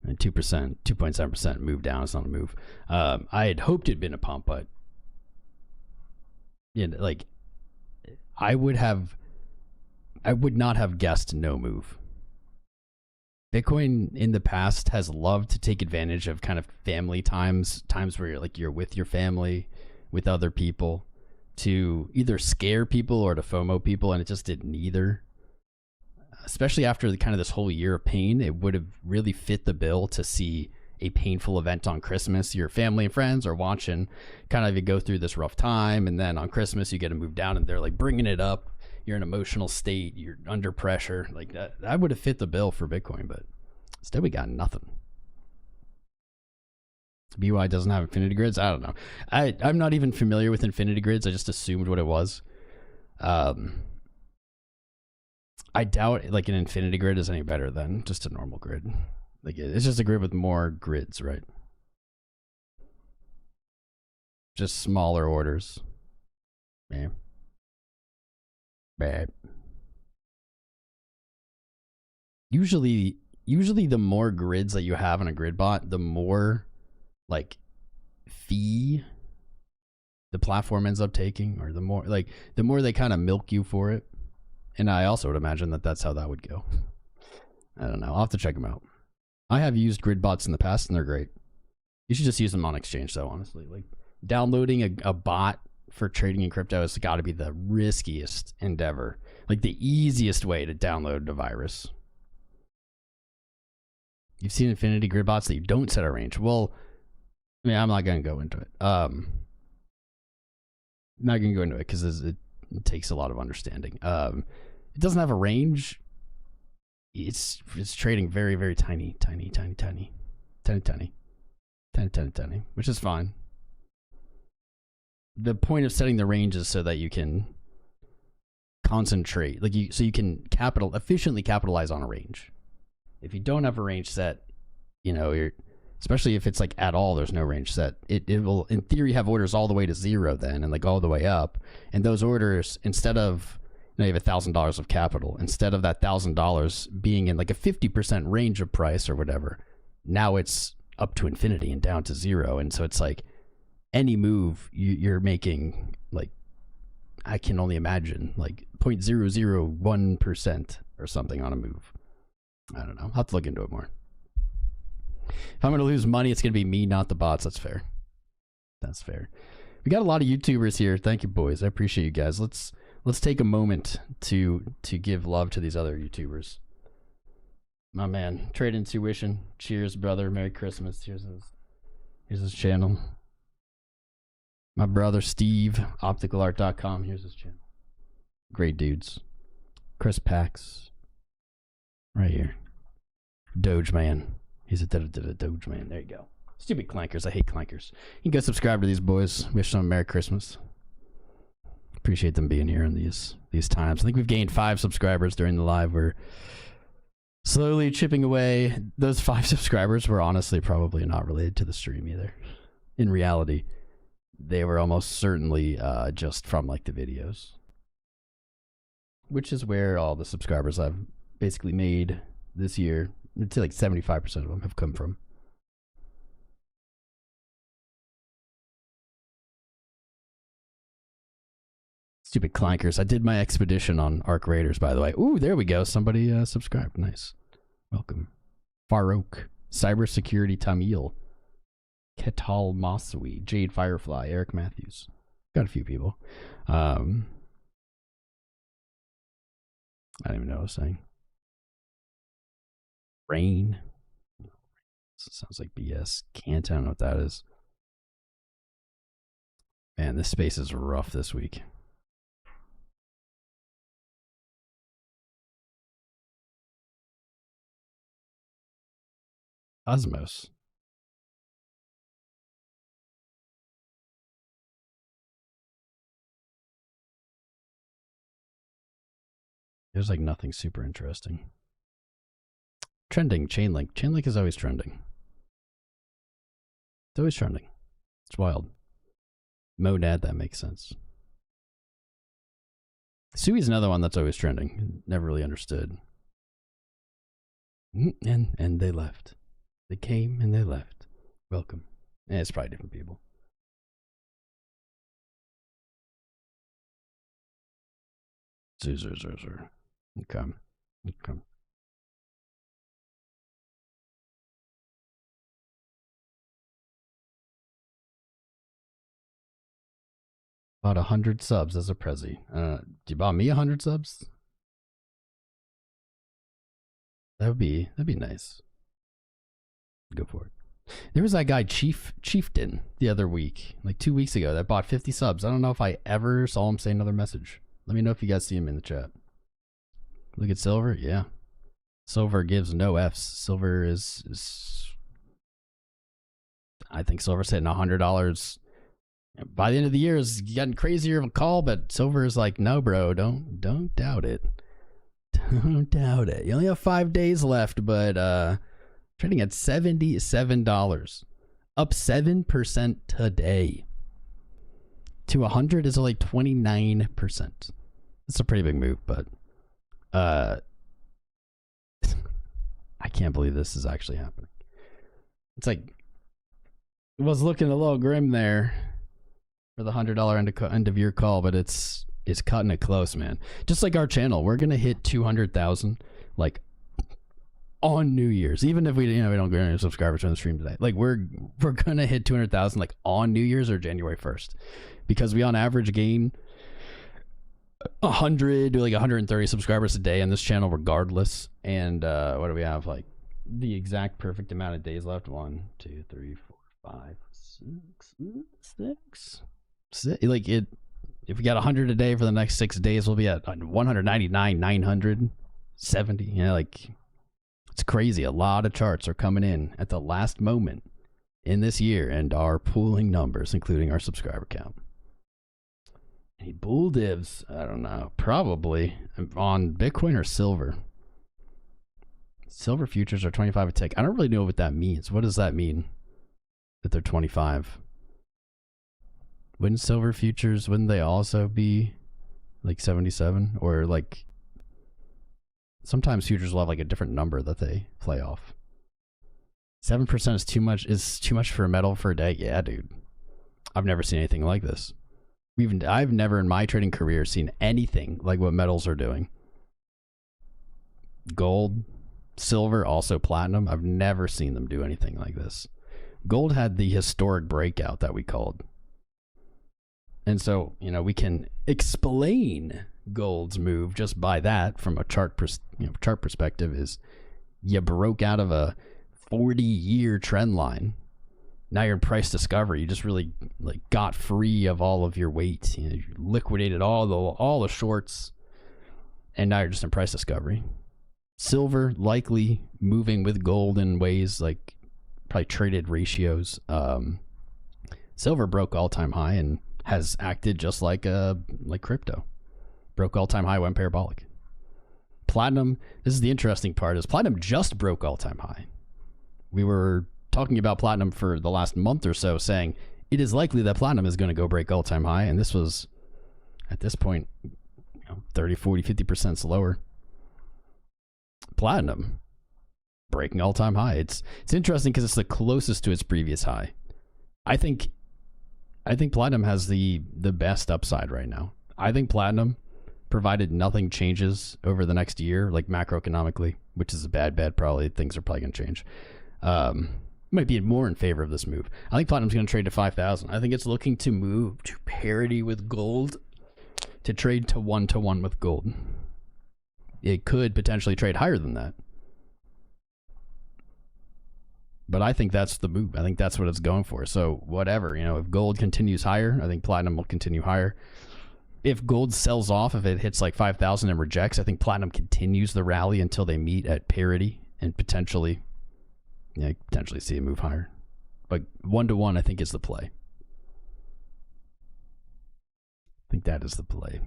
And 2%, 2.7% move down. It's not a move. I had hoped it'd been a pump, but like I would not have guessed no move. Bitcoin in the past has loved to take advantage of kind of family times where you're with your family, with other people, to either scare people or to FOMO people, and it just did neither. Especially after kind of this whole year of pain, it would have really fit the bill to see a painful event on Christmas. Your family and friends are watching kind of you go through this rough time, and then on Christmas you get to move down and they're like bringing it up. You're in an emotional state, you're under pressure. Like that would have fit the bill for Bitcoin, but instead we got nothing. BY doesn't have infinity grids. I don't know. I'm not even familiar with infinity grids. I just assumed what it was. I doubt like an infinity grid is any better than just a normal grid. Like it's just a grid with more grids, right? Just smaller orders. Man. Bad. Usually the more grids that you have on a grid bot, the more like fee the platform ends up taking, or the more they kind of milk you for it. And I also would imagine that that's how that would go. I don't know. I'll have to check them out. I have used grid bots in the past and they're great. You should just use them on exchange though, honestly. Like downloading a bot for trading in crypto has got to be the riskiest endeavor. Like the easiest way to download a virus. You've seen infinity grid bots that you don't set a range. Well, I mean, I'm not going to go into it. Not going to go into it because it takes a lot of understanding. It doesn't have a range. It's trading very, very tiny, which is fine. the point of setting the range is so that you can concentrate, like so you can efficiently capitalize on a range. If you don't have a range set, you know, especially if it's like at all, there's no range set. It will, in theory, have orders all the way to 0 then, and like all the way up. And those orders, instead of, you know, you have $1,000 of capital, instead of that $1,000 being in like a 50% range of price or whatever, now it's up to infinity and down to 0. And so it's like any move you're making, like, I can only imagine like 0.001% or something on a move. I don't know. I'll have to look into it more. If I'm going to lose money, it's going to be me, not the bots. That's fair. That's fair. We got a lot of YouTubers here. Thank you, boys. I appreciate you guys. Let's take a moment to give love to these other YouTubers. My man, Trade Intuition. Cheers, brother. Merry Christmas. Here's his channel. My brother Steve, opticalart.com. Here's his channel. Great dudes. Chris Pax. Right here. Doge Man. He's a Doge Man. There you go. Stupid clankers. I hate clankers. You can go subscribe to these boys. Wish them a Merry Christmas. Appreciate them being here in these times. I think we've gained 5 subscribers during the live. We're slowly chipping away. Those 5 subscribers were honestly probably not related to the stream either. In reality, they were almost certainly just from like the videos, which is where all the subscribers I've basically made this year, I'd say like 75% of them have come from. Stupid clankers. I did my expedition on Arc Raiders, by the way. Ooh, there we go. Somebody subscribed. Nice. Welcome. Farouk. Cybersecurity Tamil. Ketal Masui. Jade Firefly. Eric Matthews. Got a few people. I don't even know what I was saying. Rain. Sounds like BS. Can't. I don't know what that is. Man, this space is rough this week. Osmos. There's like nothing super interesting. Trending, Chainlink. Chainlink is always trending. It's always trending. It's wild. Monad, that makes sense. Sui's another one that's always trending. Never really understood. And they left. They came and they left. Welcome. Yeah, it's probably different people. Zer. Okay. Okay. About 100 subs as a Prezi. Do you buy me 100 subs? That'd be nice. Go for it. There was that guy Chieftain the other week, like 2 weeks ago, that bought 50 subs. I don't know if I ever saw him say another message. Let me know if you guys see him in the chat. Look at Silver. Yeah. Silver gives no Fs. Silver is I think Silver's hitting $100. By the end of the year, is getting crazier of a call, but Silver is like, no, bro, don't doubt it. Don't doubt it. You only have 5 days left, but trading at $77, up 7% today. To 100 is only 29%. It's a pretty big move, but I can't believe this is actually happening. It's like, it was looking a little grim there for the $100 end of year call, but it's cutting it close, man. Just like our channel, we're gonna hit 200,000 like on New Year's, even if we don't get any subscribers on the stream today. Like we're gonna hit 200,000 like on New Year's or January 1st, because we on average gain 100 to like 130 subscribers a day on this channel regardless. And what do we have, like the exact perfect amount of days left? 1 2 3 4 5 6 like it. If we got 100 a day for the next 6 days, we'll be at 199 970. You know, like it's crazy. A lot of charts are coming in at the last moment in this year and are pooling numbers, including our subscriber count. Any bull divs? I don't know. Probably on Bitcoin or silver. Silver futures are 25 a tick. I don't really know what that means. What does that mean? That they're 25? Wouldn't silver futures, wouldn't they also be like 77? Or like sometimes futures will have like a different number that they play off. 7% is too much for a metal for a day. Yeah, dude. I've never seen anything like this. I've never in my trading career seen anything like what metals are doing. Gold, silver, also platinum. I've never seen them do anything like this. Gold had the historic breakout that we called. And so, we can explain gold's move just by that from a chart perspective is you broke out of a 40-year trend line. Now you're in price discovery. You just really got free of all of your weight. You liquidated all the shorts, and now you're just in price discovery. Silver likely moving with gold in ways like probably traded ratios. Silver broke all-time high and has acted just like crypto. Broke all-time high, went parabolic. Platinum, this is the interesting part, is platinum just broke all-time high. We were talking about platinum for the last month or so, saying it is likely that platinum is going to go break all-time high, and this was, at this point, 30, 40, 50% lower. Platinum breaking all-time high. It's interesting because it's the closest to its previous high. I think platinum has the best upside right now. I think platinum, provided nothing changes over the next year, like macroeconomically, which is a bad bet, probably things are probably going to change. Might be more in favor of this move. I think platinum's going to trade to 5,000. I think it's looking to move to parity with gold, to trade to 1-to-1 with gold. It could potentially trade higher than that. But I think that's the move. I think that's what it's going for. So whatever, if gold continues higher, I think platinum will continue higher. If gold sells off, if it hits like 5,000 and rejects, I think platinum continues the rally until they meet at parity and potentially see it move higher. But 1-to-1, I think, is the play. I think that is the play.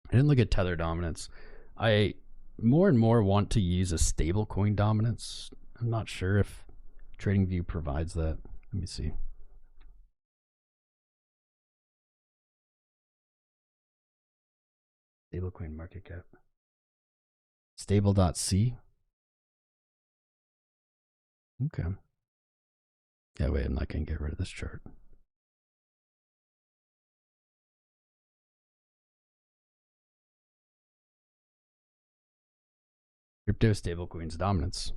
I didn't look at tether dominance. I more and more want to use a stablecoin dominance. I'm not sure if TradingView provides that. Let me see. Stablecoin market cap. Stable.c. Okay. Yeah, wait, I'm not going to get rid of this chart. Crypto stablecoins dominance.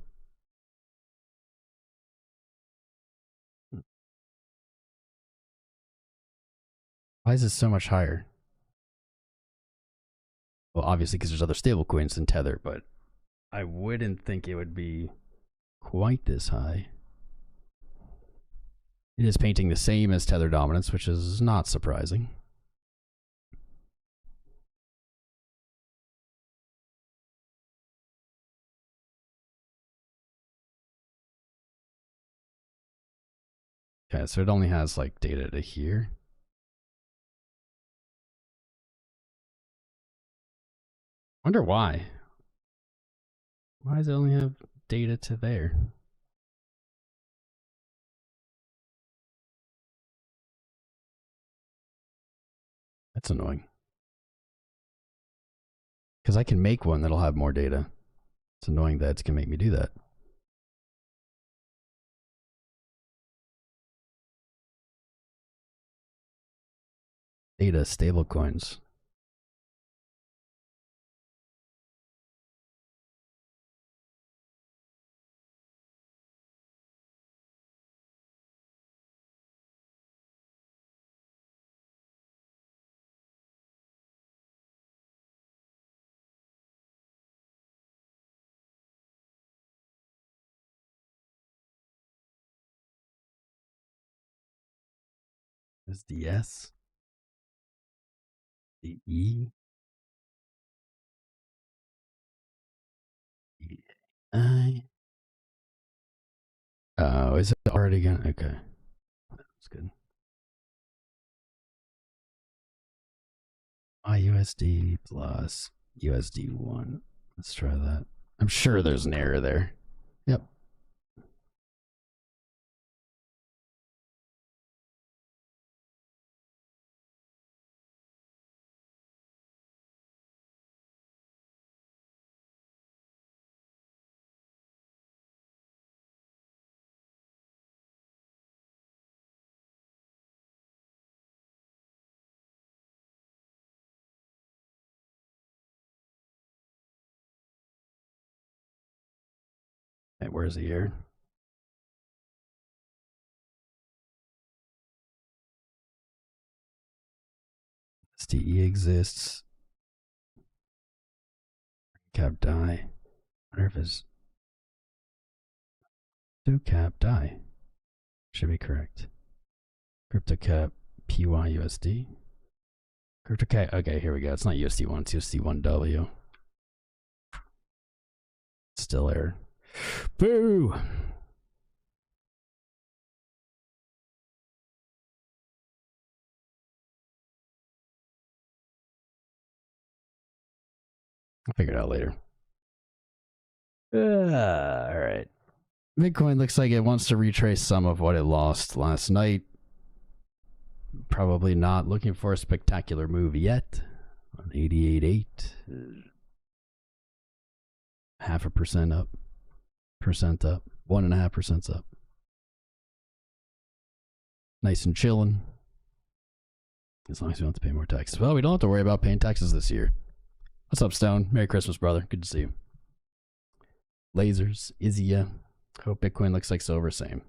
Why is this so much higher? Well, obviously because there's other stablecoins than Tether, but I wouldn't think it would be quite this high. It is painting the same as Tether dominance, which is not surprising. Okay, so it only has like data to here. Wonder why. Why does it only have data to there? That's annoying. Because I can make one that'll have more data. It's annoying that it's going to make me do that. Data stablecoins. Is the S, the E, the I. Oh, is it already gonna? Okay, that's good. 𝐼USD plus USD1. Let's try that. I'm sure there's an error there. Yep. Hey, where's the error? SDE exists. Cap die. I wonder if it's cap die. Should be correct. CryptoCap PYUSD. CryptoCap. Okay, here we go. It's not USD1, it's USD1W. Still error. Boo! I'll figure it out later. Alright. Bitcoin looks like it wants to retrace some of what it lost last night. Probably not looking for a spectacular move yet. On 88.8. 0.5% up. 1.5% up. Nice and chilling. As long as we don't have to pay more taxes. Well, we don't have to worry about paying taxes this year. What's up, Stone? Merry Christmas, brother. Good to see you. Lasers, Izzy. Hope Bitcoin looks like silver. Same.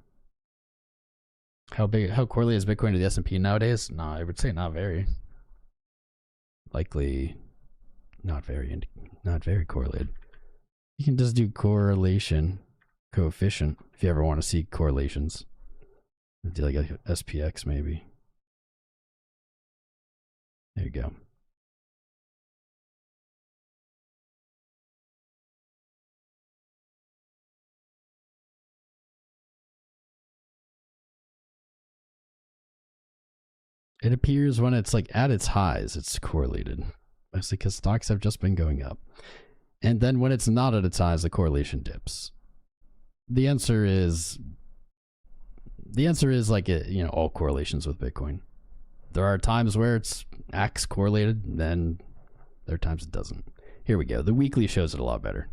How correlated is Bitcoin to the S&P nowadays? No, I would say not very. Likely, not very correlated. You can just do correlation coefficient if you ever want to see correlations. Do like a SPX maybe. There you go. It appears when it's like at its highs, it's correlated. Mostly because stocks have just been going up. And then when it's not at its highs, the correlation dips. The answer is like all correlations with Bitcoin. There are times where it's acts correlated, then there are times it doesn't. Here we go. The weekly shows it a lot better.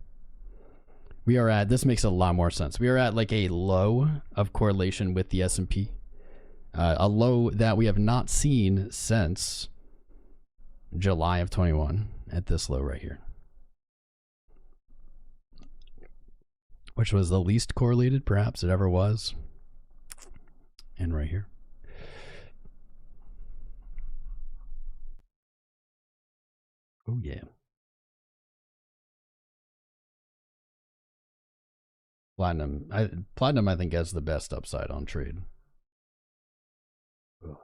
This makes a lot more sense. We are at like a low of correlation with the S&P. A low that we have not seen since July of 21 at this low right here. Which was the least correlated perhaps it ever was. And right here. Oh yeah. Platinum I think has the best upside on trade. Ugh.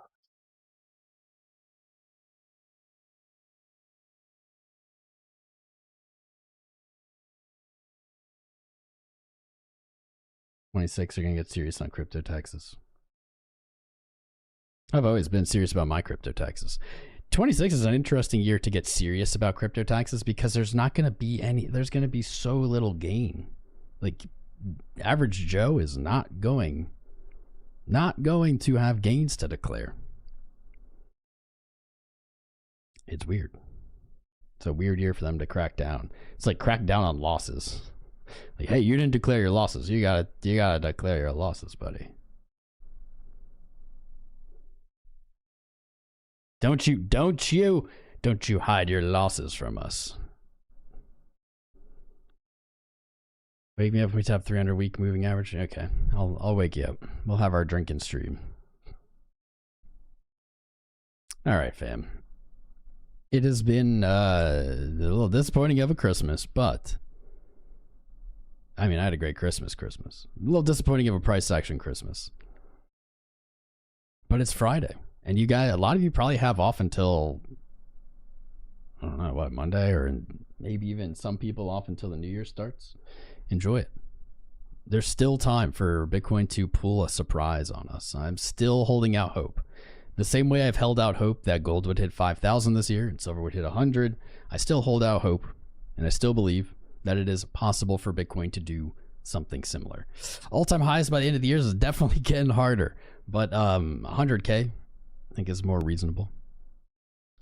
'26 are gonna get serious on crypto taxes. I've always been serious about my crypto taxes. 26 is an interesting year to get serious about crypto taxes because there's not going to be there's going to be so little gain. Like average Joe is not going to have gains to declare. It's weird. It's a weird year for them to crack down. It's like crack down on losses. Like, hey, you didn't declare your losses. You gotta declare your losses, buddy. Don't you hide your losses from us. Wake me up when we tap 300 week moving average. Okay, I'll wake you up. We'll have our drinking stream. All right, fam. It has been a little disappointing of a Christmas, but I mean, I had a great Christmas. A little disappointing of a price action Christmas, but it's Friday. And you guys, a lot of you probably have off until, I don't know, what, Monday, or maybe even some people off until the new year starts. Enjoy it. There's still time for Bitcoin to pull a surprise on us. I'm still holding out hope The same way I've held out hope that gold would hit 5,000 this year and silver would hit 100, I still hold out hope, and I still believe that it is possible for Bitcoin to do something similar. All-time highs by the end of the year is definitely getting harder, but 100K I think is more reasonable.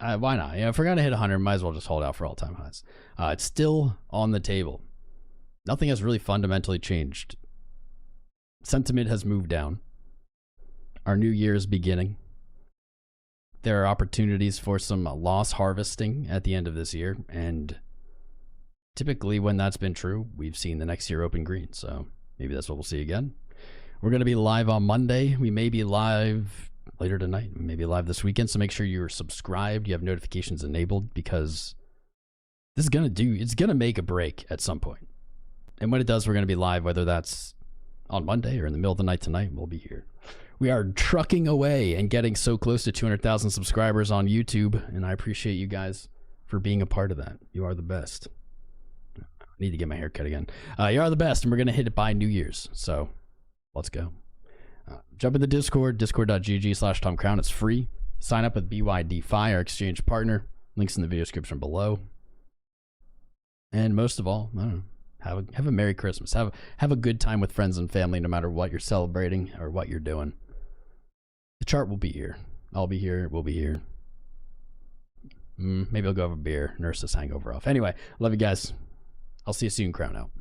Why not? If we're going to hit 100, might as well just hold out for all-time highs. It's still on the table. Nothing has really fundamentally changed. Sentiment has moved down. Our new year is beginning. There are opportunities for some loss harvesting at the end of this year, and typically when that's been true, we've seen the next year open green, so maybe that's what we'll see again. We're going to be live on Monday. We may be live later tonight, maybe live this weekend, so make sure you're subscribed, you have notifications enabled, because this is it's gonna make a break at some point. And when it does, we're gonna be live, whether that's on Monday or in the middle of the night tonight. We'll be here. We are trucking away and getting so close to 200,000 subscribers on YouTube, and I appreciate you guys for being a part of that. You are the best. I need to get my hair cut again. You are the best, and we're gonna hit it by New Year's, so let's go. Jump in the Discord, discord.gg/TomCrown. It's free. Sign up with BYDFi, our exchange partner. Links in the video description below. And most of all, I don't know, have a Merry Christmas. Have a good time with friends and family, no matter what you're celebrating or what you're doing. The chart will be here. I'll be here. We'll be here. Maybe I'll go have a beer, nurse this hangover off. Anyway, love you guys. I'll see you soon. Crown out.